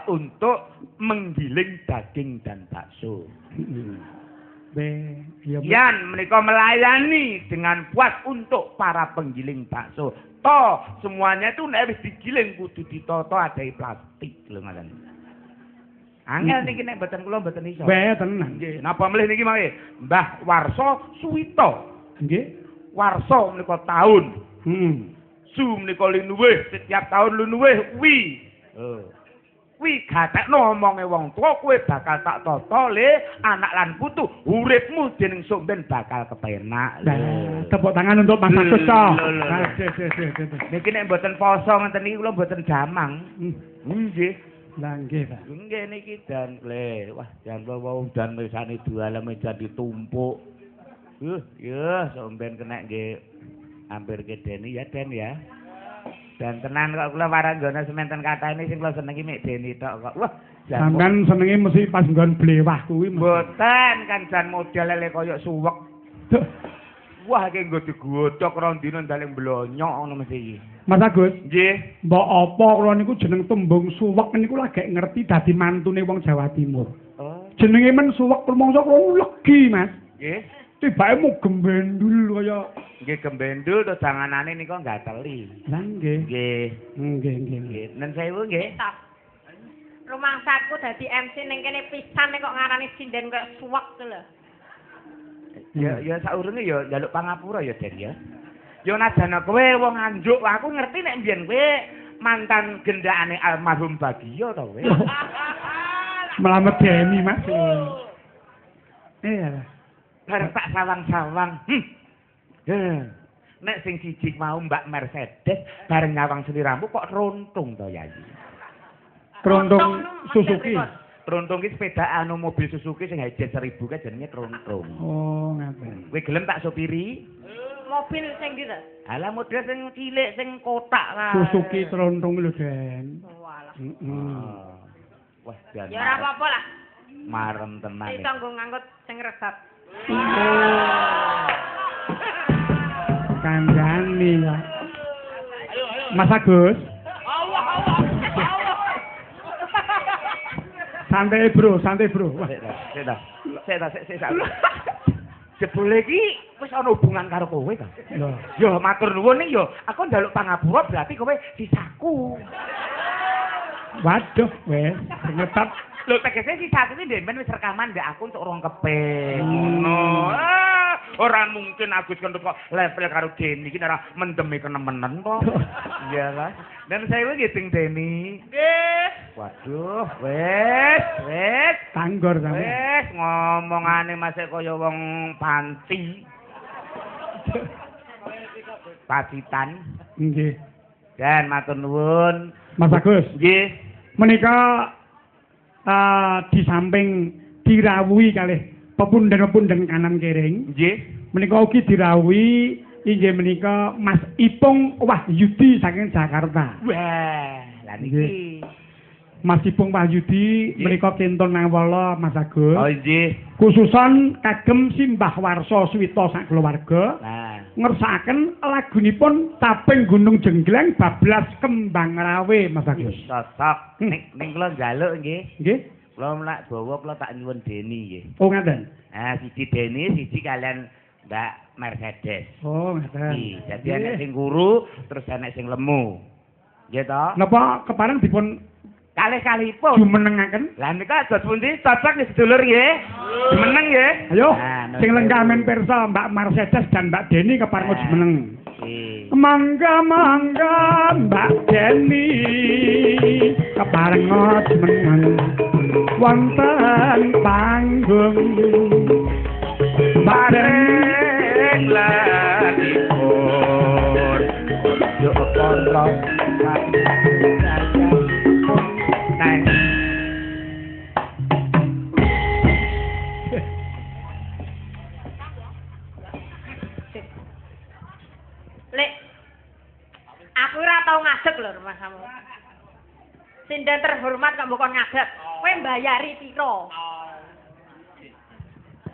untuk menggiling daging dan bakso. Ya, Yan mereka melayani dengan puas untuk para penggiling bakso. Toh semuanya itu nek wis digiling kudu ditoto adai plastik lho ngoten. Angel niki nek mboten kula mboten iso. Wae tenan. Nggih, napa mlih niki mawon Mbah Warsa Suwito. Nggih. Warsa menika taun. Su menika linuwih setiap tahun linuwih wi. Wi gatekno omonge wong tuwa kowe bakal tak tata le anak lan putu uripmu dening somben bakal kepenak. Nah, tepuk tangan untuk Mas Agus to. Lho, lho, lho. Nah, sih. Niki nek mboten poso ngeten niki kula mboten jamang. Nggih. Lah nggih, Pak. Nggih niki dan le. Wah, jan wau dan mesane dua meja ditumpuk. Ya, somben kena nggih hampir kedeni ya Den ya. Dan tenan kok kula waranggana sementen kathah ini sing kula senengi mek Deni tok kok. Wah, jan Sampeyan senenge mesti pas nggon blewah kuwi. mboten kan jan model lele koyo suwek. Wah, iki nggo digodhog rong dina ndalem blonyok ngono mesti iki. Mas Agus, Nggih. mbok apa kula niku jeneng tembung suwek niku lagi ngerti dadi mantune wong Jawa Timur. Oh, Jenenge men suwek rumangsa kula legi, Mas. nggih. Tibake mu gembendul kaya. Nggih gembendul to janganane nika gateli. Lah nggih. Nggih. Nggih. Nggih, nen sewu nggih. Rumangsaku dadi MC ning kene pisan nek kok ngarani sinden kok suwek to lho. Ya saurunge ya njaluk pangapura ya Den ya. Ya najan kowe wong Nganjuk, aku ngerti nek mbiyen kowe mantan gendakane almarhum Bagio to kowe. Melamet Deni, Mas. Iya. Bareng tak sawang-sawang. Nek sing siji mau Mbak Mercedes bareng nyawang seliramu kok rontung to Yayi. Trontung Suzuki. Trontung ki sepeda anu mobil Suzuki sing Hijet 1000 ka jenenge trontung. Oh, ngaten. Kowe gelem tak sopiri? Mobil sing ndi to? Alah model sing cilik sing kotak lah. Suzuki trontung lho, Den. Walah. Oh. Wah, jan. Ya ora apa-apa lah. Marem tenan. Iso nggo ngangkut sing resep. Kandhani ya. Mas Agus. Santai bro. Wah, Sik. Jebule iki wis ana hubungan karo kowe ta? lho. Yo matur nuwun ning yo aku njaluk pangapura berarti kowe sisaku. Waduh, wes, ngetap. Lho tegese sisaku iki ndek wis rekaman ndek aku untuk rong keping. Ngono. Ora mungkin Agus kok level karo Deni iki ora mendeme kenemenen to. Iya lah. Dan saya iki ting Deni. Nggih. Waduh, wes. Tanggor sampe. Wes ngomongane masih kaya wong panti. Pacitan. Nggih. Dan matur nuwun. Mas Agus, Nggih. menika di samping dirawuhi kalih pepundhen-pepundhen kanan kering. Nggih. Menika ugi dirawuhi inggih menika Mas Ipung Wahyudi saking Jakarta. Wah, lah niki. Mas Ipung Wahyudi menika kinton ngawala Mas Agus. Oh nggih. Khususan kagem simbah warsa swita sak keluarga. Nah, Ngersakaken lagunipun Taping Gunung Jenggleng bablas Kembang Rawe Mas Agus. cocok. Ning kula njaluk nggih. Nggih. Kula melak bawa kula tak nyuwun Deni nggih. Oh ngaten. Ah, siji Deni, siji kalian Mbak Mercedes. Oh ngaten. Iya, jadi anak sing guru, terus anak sing lemu. Nggih to? Napa kepareng dipun Kalih-kalihipun. jumenengaken? Lah nika aja pundi cocok nggih sedulur nggih. Jumeneng nggih. Ayo, Nah, sing lengkamen pirsa Mbak Mercedes dan Mbak Deni kepareng jumeneng. Nggih. Mangga Mbak Deni kepareng jumeneng wonten panggung bareng lalipun yo kontrol Lek, aku ora tau ngadeg lho rumah kamu. Sinden terhormat kok mbok ngadeg. Kowe mbayari piro?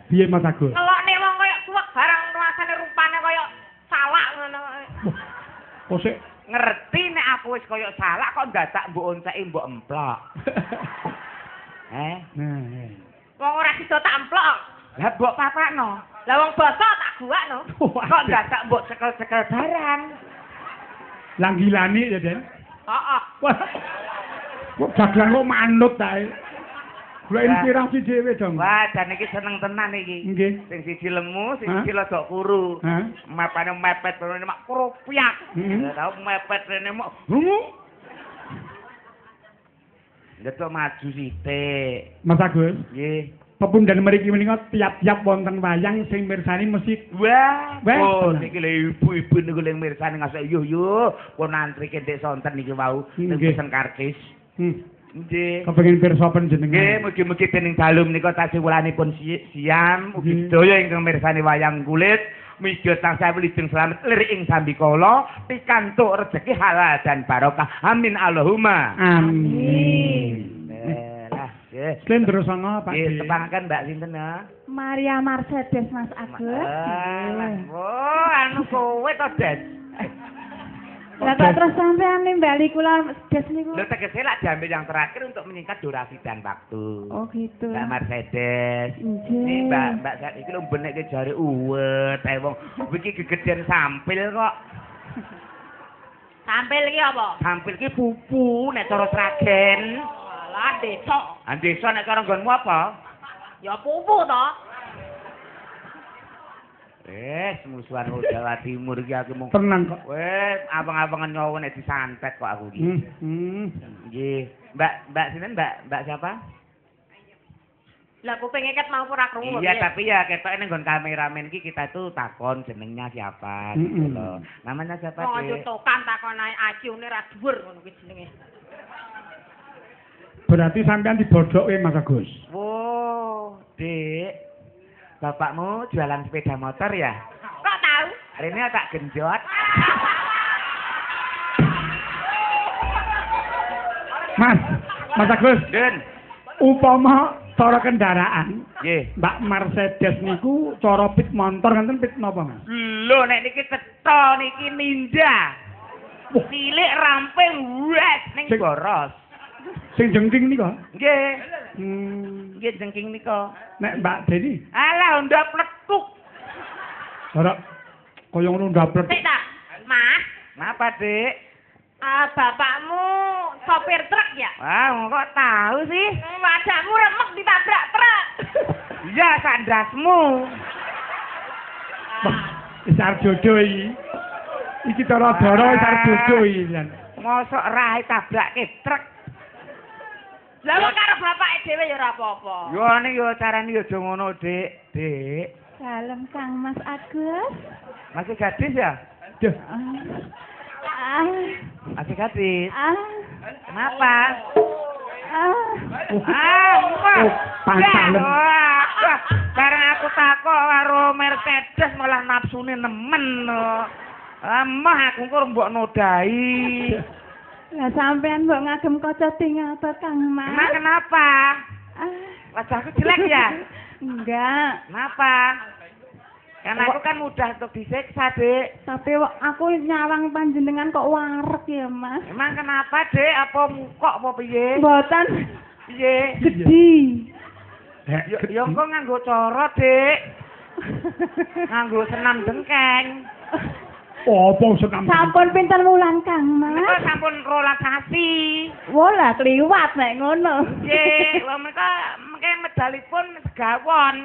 Piye Mas Agus? Ngelokne wong koyo suwek barang rasane rupane koyo salak ngono. Oh sik ngerti nek aku wis koyo salak kok dadak mbok onceki mbok emplok. Nah. Wong ora sida tak emplok. Lah mbok papakno. Lah wong basa tak guakno. Kok dadak mbok cekel-cekel barang. Langgilani ya Den. Heeh. Wah. Kok dagelan kok manut ta. Gula inspirasi dhewe dong. Wah, dan iki seneng tenan iki. Nggih. Sing siji lemu, sing siji lodok kuru. Hah? Mapane mepet rene mak kropiak. Tau mepet rene mak. Ngetok maju sithik. Mas Agus, Nggih. pepundhen mriki menika tiap-tiap wonten wayang sing mirsani mesti Wah, Wah, niki lho ibu-ibu niku leng mirsani ngasih yo pun antri kendek sonten niki wau ning Nggih. pesen karcis. Nggih. kepengin pirsa panjenengan. Nggih, mugi-mugi dening dalem nika tasih wulanipun siam ugi sedaya ingkang mirsani wayang kulit mijo tansah wilujeng slamet lirik ing sambikala pikantuk rejeki halal dan barokah. Amin Allahumma. Amin. Lah, nggih. Slendrosana Pak. Nggih, tepangaken Mbak sinten ya? Maria Mercedes Mas Agus. Oh, anu kowe to, Des. Lah kok terus sampean nimbali kula Des niku. Lho tegese lak diambil yang terakhir untuk menyingkat durasi dan waktu. Oh gitu. Mbak Mercedes. Nggih. Ini Mbak saat iki lho benek jare uwet ae wong iki gegeden sampil kok. Sampil iki apa? Sampil ki pupu nek cara Sragen. Alah desa. Andesa nek cara nggonmu apa? Ya pupu to. Musuhan Jawa Timur iki aku mung Tenang kok. wis abang-abangan nyawa nek disantet kok aku iki. Nggih. Mbak sinten Mbak siapa? Lah kuping iket mau ora krungu. Iya, tapi ya ketok ning nggon kameramen iki kita tuh takon jenengnya siapa gitu loh. Namanya siapa? Kok Dek? cutokan takon ae aciune ra dhuwur ngono kuwi jenenge. Berarti sampean dibodoke Mas Agus. Wow, Dek. Bapakmu jualan sepeda motor ya? Kok tahu? Hari ini tak genjot. Mas Agus, Den. upama cara kendaraan, Nggih. Mbak Mercedes niku cara pit motor ngenten pit napa Mas? Lho nek niki cetha niki ninja. Cilik ramping wes ning Sing- boros. Sing jengking nika. Nggih. Hmm, Nggih jengking nika. nek Mbak Deni, Alah ndak pletuk. ora kaya ngono ndaplet. Sik ta, Mas. Napa, Dik? Bapakmu sopir truk ya? Wah, kok tahu sih? Wajahmu remek ditabrak truk. Iya, sandasmu. Wis arep jodoh iki. Iki cara dara wis arep jodoh iki. Lan. Mosok rae tabrake truk. Lah kok karo bapake dhewe ya ora apa-apa. Yo ning yo carane yo aja ngono, Dik. Dik. Salam Kang Mas Agus. Masih gadis ya? Duh, Ah. Masih gadis. Ah. Kenapa? Oh, pancalen. Bareng aku takok karo Mercedes malah nafsune nemen. Amah aku kok mbok nodai. Lah sampean mbok ngagem kaca tingatur Kang Mas. Emang kenapa? Wajahku jelek ya? Enggak. Kenapa? Karena aku kan mudah untuk disiksa, Dik. Tapi aku nyawang panjenengan kok warek ya, Mas. Emang kenapa, Dik? Apa mukok apa piye? Mboten Piye? gedi. Ya kok nganggo cara, Dik. Nganggo senam dengkeng. Apa senam? Sampun pinten wulan Kang Menika Mas? sampun rolasasi. Wolah kliwat nek ngono. Nggih, lha menika mengke medalipun segawon.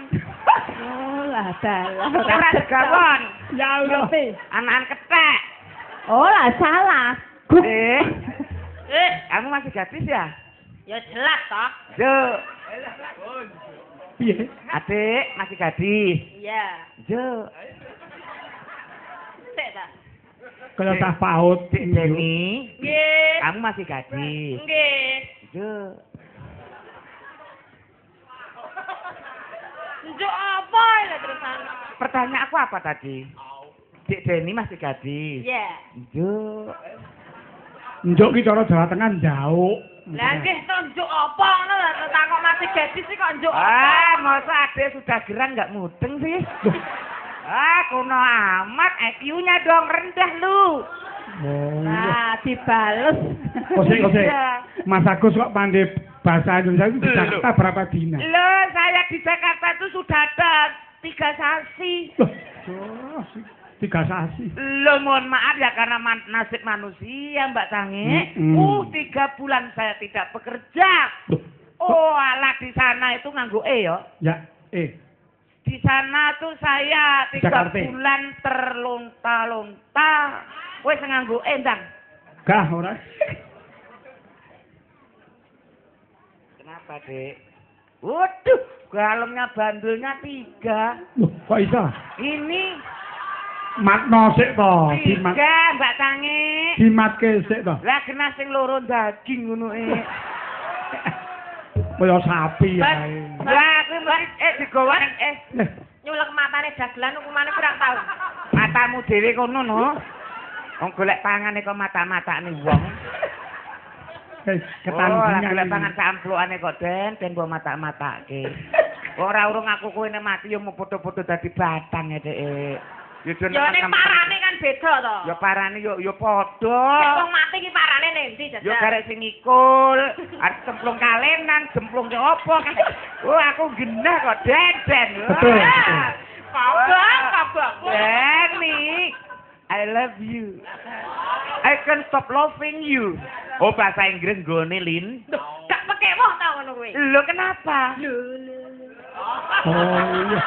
Oh lah dalah. Ora segawon. Ya Allah. Anakan kethek. Oh lah salah. Kamu masih gadis ya? Ya jelas toh. Yo, Piye? Adik masih gadis. Iya. Yo, Sik ta. Kaya tah paut. Dik Deni, Nggih. kamu masih gadis. Nggih. Yo, Njuk apa ya terusan? pertanyaan aku apa tadi? Dik Deni masih gadis. Iya. Yo, Njuk ki cara Jawa Tengah njauk. Lah nggih to njuk apa ngono lho takok masih gadis sih kok njuk apa? masa adik sudah gerang nggak mudeng sih? Kuno amat, IQ-nya dong rendah lu. Oh. Nah, dibales. Kosek. Iya. Mas Agus kok pandai bahasa Indonesia itu di Jakarta berapa dina? Loh, saya di Jakarta itu sudah ada 3 sasi. Loh, 3 sasi. Loh, mohon maaf ya karena nasib manusia, Mbak Sange. 3 bulan saya tidak bekerja. Loh. Oh, alah di sana itu nganggo ya. Ya, Di sana tuh saya 3 Jakarta. bulan terlunta-lunta. Wes nganggo ndang. Gah ora. Kenapa, Dek? Waduh, galonnya bandulnya 3. Loh, kok iso? Ini Matno sik to, 3, Mbak Sange. dimatke sik to. Lah kena sing loro daging ngono Kaya sapi Lah ae. aku digowak Nyulek matane dagelan hukumane kurang tahu. matamu dhewe kono no. Wong golek pangane kok mata-matane wong. Ketandingan. Golek pangan samplokane kok den mbok mata-matake. Ora urung aku kowe nek mati yo mau foto-foto dadi batang ya, Dek. Yo Ya ning parane kan beda to. Ya parane yo padha. Wong mati ki parane ning ndi Yo jajal? karek sing ikul, arep cemplung kalenan, cemplung ke opo kan. Oh, aku genah kok den. Betul. Kabang. Deni, I love you. I can't stop loving you. Oh, bahasa Inggris gone Lin. Gak pekemoh ta ngono kuwi. Lo kenapa? Oh iya.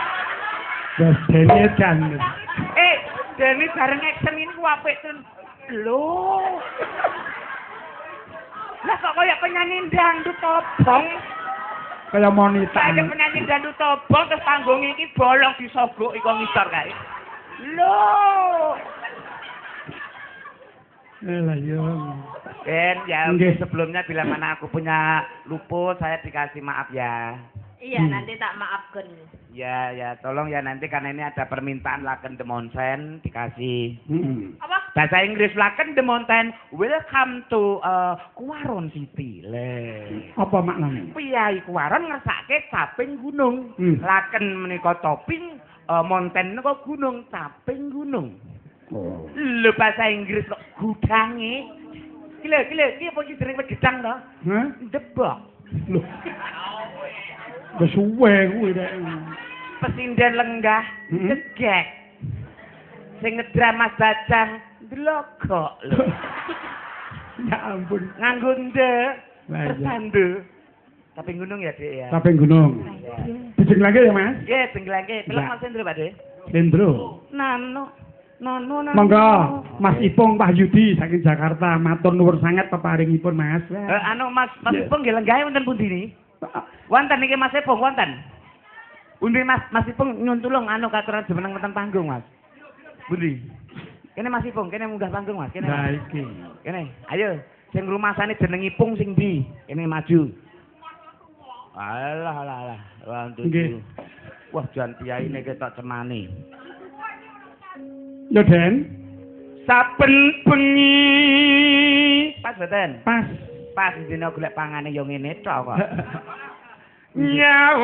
Wes dene jan. Deni bareng action ini ku apik ten. Lho. Lah kok kaya penyanyi dangdut tobong. Kaya monita. Kaya penyanyi dangdut tobong terus panggung iki bolong disogok iku ngisor kae. Lho. Lah yo. Ben, ya Nggih. sebelumnya bila mana aku punya luput, saya dikasih maaf ya. Iya, nanti tak maafkan. Ya, tolong ya nanti karena ini ada permintaan Laken de Mountain dikasih. Apa? Bahasa Inggris Laken de Mountain, welcome to Kuwaron City. Le. Apa maknanya? Piyai Kuwaron ngersake caping gunung. Laken menika topping, mountain menika gunung, caping gunung. Oh. Lho bahasa Inggris kok gudange. Gila, iki apa iki jenenge gedang to? Hah? Debok. Loh. Wes suwe kuwi rek. Pesinden lenggah, cegek. Sing ngedram Mas Bajang, ndelokok lho. Ya ampun. Nganggo nde, Lah, iya. tersandu. Tapi gunung ya, Dek ya. Caping gunung. Dijenglake ya, Mas? Nggih, jenglangke. Telok Ya. Mas Hendro, Pak De. Lendro. Nano. Monggo, Mas Ipung Wahyudi saking Jakarta, matur nuwun sanget peparingipun, Mas. Mas Ipung nggih lenggahe wonten pundi niki? Wonten niki Mas Ipung wonten. Pundi Mas Ipung nyuwun tulung katuran jumeneng wonten panggung, Mas. Pundi? Kene Mas Ipung, kene munggah panggung, Mas. Kene. Nah Mas. iki. Kene, ayo. Sing rumasane jeneng Ipung sing ndi? Kene maju. Alah. Wantu. Nggih. Wah, jan piyaine ketok cemani. Ya Den. Saben bengi. Pas mboten? Pas. Pas dina golek pangane yo ngene tok kok. Nyawang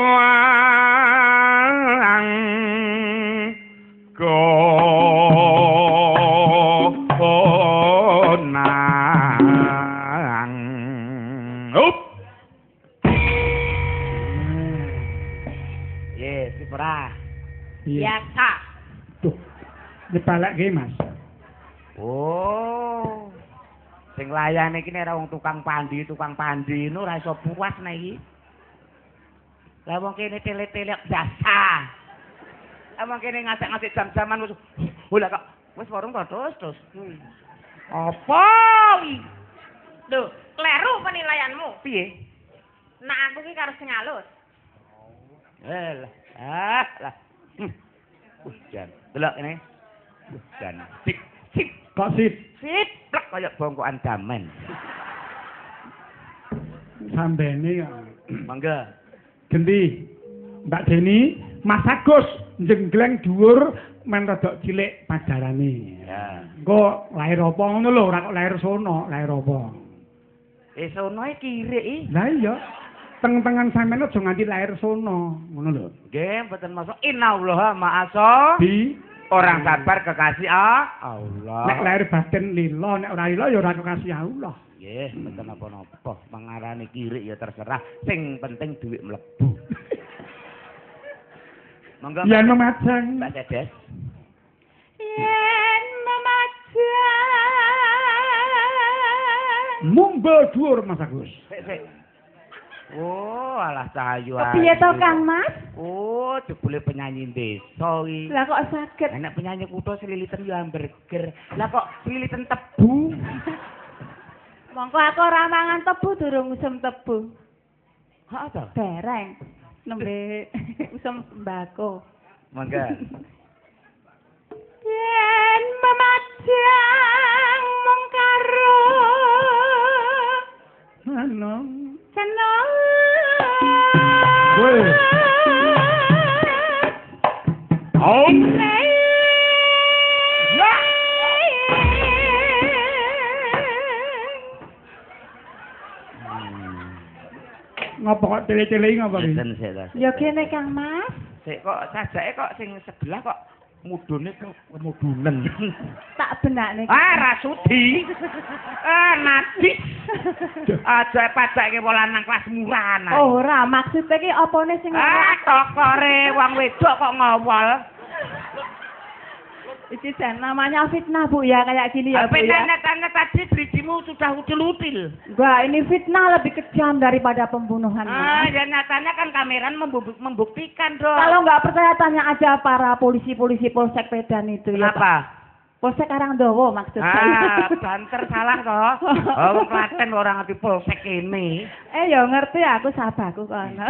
konang. Up. Yes, ora. Biasa. Tuh. Dipalekke Mas. Oh. Sing layane iki nek wong tukang pandi nu ora iso puas nek iki. Lah wong kene tele-tele biasa. Wong kene ngasik-ngasik jam-jaman wis. Lah kok wis warung to terus. Apa iki? Lho, kleru penilaianmu. Piye? Nak aku ki karo sing alus. Lah. Jan. Delok kene. Jan. Sip. Kok sip? Sip, plek kaya bongkokan damen. Sambene ya. Mangga. Gendi. Mbak Deni, Mas Agus njenggleng dhuwur men rada cilik pajarane. Ya. Engko lahir apa ngono lho, ora kok lahir sono, lahir apa. Sono iki kirik iki. Lah iya. Teng-tengan sampeyan aja nganti lahir sono, ngono lho. Nggih, mboten masuk innallaha ma'asa. Orang sabar kekasih Allah. Nek lahir batin lila, nek ora lila ya ora kekasih Allah. Nggih, mboten apa-apa. Mangarani kirik ya terserah. Sing penting duit mlebu. Monggo. Yen memajang. Mbak Dedes. Yen memajang. Mumba dhuwur Mas Agus. Sik. Oh, alah cahayu. Piye to Kang Mas? Oh, jebule penyanyi desa iki. Lah kok saged? Enak penyanyi kutho seliliten yo hamburger. Lah kok seliliten tebu? Mongko aku ora mangan tebu durung usum tebu. Hak ta? Bereng. Nembe usum sembako. Mangga. Yen memajang mung karo Ano? seneng. Woi. Om. Ya. Ngapa kok tele-tele ngapa iki? Sinten sik ta? Ya kene Kang Mas. Sik kok sajake kok sing sebelah kok mudune kemudunen. Tak benakne. Rasudi. Nadis. Aja pajake pola nang kelas murahan. Ora, maksud iki opone sing Tokore wong wedok kok ngawol. Iki jan namanya fitnah Bu ya kayak gini ya Bu ya. Tanya tadi drijimu sudah util-util. Wah, ini fitnah lebih kejam daripada pembunuhan. Ya nyatanya kan kameran membuktikan dong. Kalau nggak percaya tanya aja para polisi-polisi Polsek Medan itu ya. Kenapa? Polsek Karangdowo maksud saya. Banter salah toh. Oh, Klaten orang ngerti polsek ini. Ya ngerti aku sahabatku kono.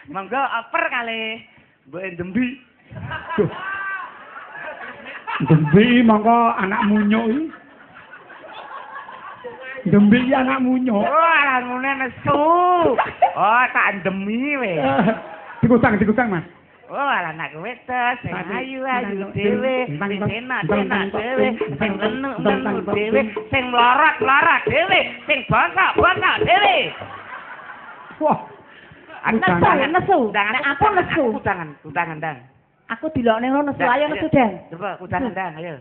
Monggo oper kali Mbok Endembi. Dembi mongko anak munyuk iki. Dembi iki anak munyuk. Oh, anune nesu. Oh, tak endemi we. Dikutang Mas. Oh, anak wedok sing ayu dhewe, sing enak dhewe, sing lenuk dhewe, sing mlorot dhewe, sing bosok dhewe. Wah. Nesu. Nek aku nesu. Kutangan dang. Aku dilokne ngono nesu ayo nesu Den. Coba kutangan dang ayo.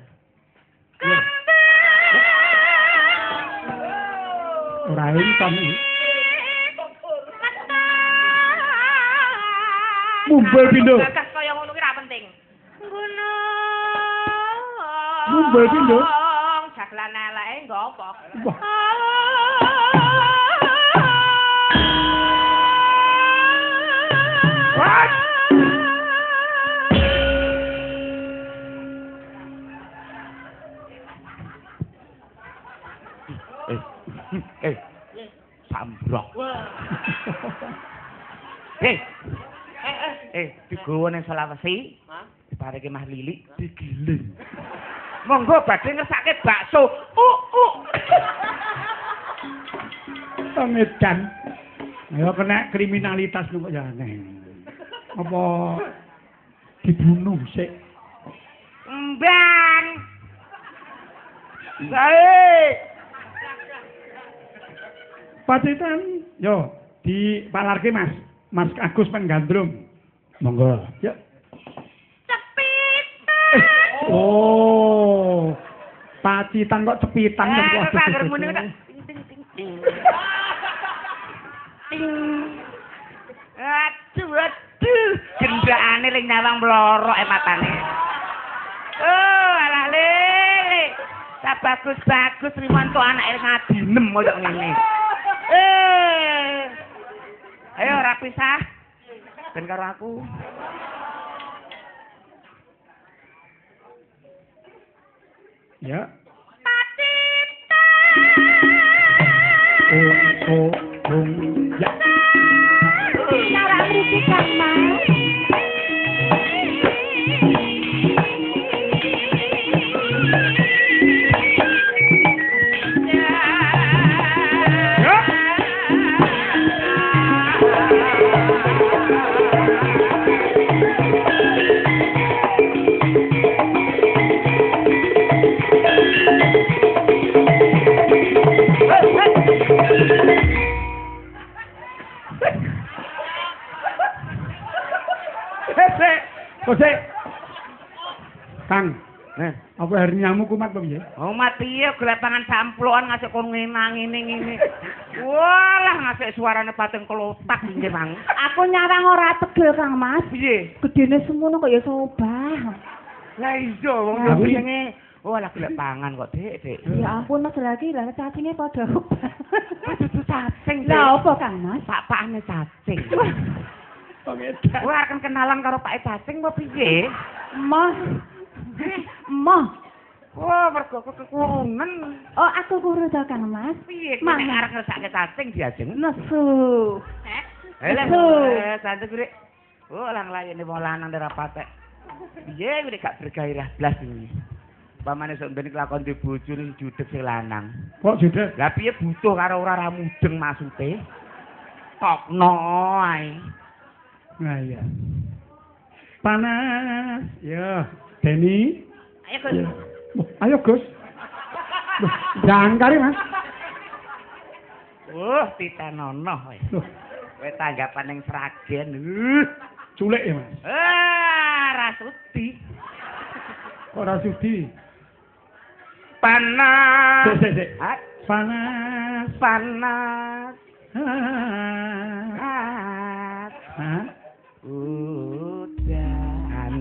Ora enton iki. Mumbul pindho. Bagas kaya ngono ki ra penting. Mumbul pindho. Jaglan eleke nggo apa? Wah. Sambrok. Digowo ning Sulawesi. Dipareke Mas Lili digiling. Monggo badhe ngersake bakso. Medan. Ya kena kriminalitas kok ya aneh. Apa dibunuh sik? Mbang. Baik. Pacitan, yo dipalarke Mas. Mas Agus Penggandrum. Monggo. Ya. Cepitan. Oh. Pacitan kok cepitan kok. Pager muni kok. Ting ting ting. Ting. Aduh. Gendakane ling nyawang mlorok matane. Oh, alah le. Tak bagus-bagus riwanto anake ngadinem koyo ngene. Ayo ora pisah. Ben karo aku. Ya. Pacitan. Ya. Cara mriki Kang Mas. Kose. Kang. Apa hernyamu kumat apa piye? Oh mati ya gelapangan samplokan ngasih kon ngene. Walah ngasih suarane pateng kelotak nggih, Mang. Aku nyawang ora tegel Kang Mas. Piye? Gedene semono kok ya sobah. Lah iya wong jenenge walah gelapangan kok, Dik. Ya ampun Mas lagi lah cacingnya padha obah. Dudu cacing. Lah apa Kang Mas? Pak-pakane cacing. Pengedan. Wah akan kenalan karo Pak cacing apa piye? Emoh. Wah mergo kekurunan. Oh aku kuru to Kang Mas. Piye Mang. nek arep ngesake cacing diajeng? Nesu. Santai kuwi. Oh lang layene wong lanang ora patek. Piye kuwi gak bergairah blas iki. Pamane sok ben kelakon di bojo ning judeg sing lanang. Kok judes? Lah piye butuh karo ora mudeng maksude? Tokno ae. Nah iya. Panas. Ya, Deni. Ayo Gus. Ayo Gus. Jangan kari Mas. Titanono kowe. Loh, Kowe tanggapan ning Sragen. culik ya Mas. Rasuti. Kok ora sudi? Panas. Sik. Panas. Panas. Udan.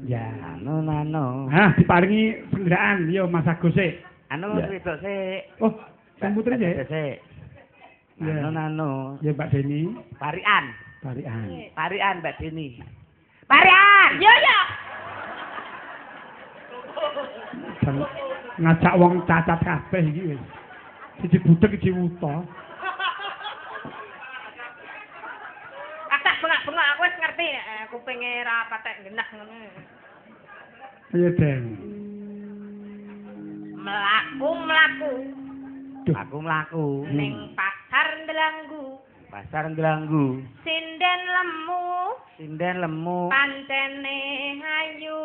Ya, nano. Diparingi sendaan yo Mas Agus sik. Anu Ya. wedok sik. Oh, sing putri sik. Sik. Ya. Nano. Ya Mbak Deni. Parian Mbak Deni. Parian. Yo yo. Dan ngajak wong cacat kabeh iki wis. Siji budek siji wuta. Kakak bengak-bengak aku wis ngerti kupinge ra patek genah ngono. Ayo Den. Mlaku. Aku mlaku Ning pasar ndelanggu. pasar Ndelanggu. Sinden lemu. Sinden lemu. Pancene ayu.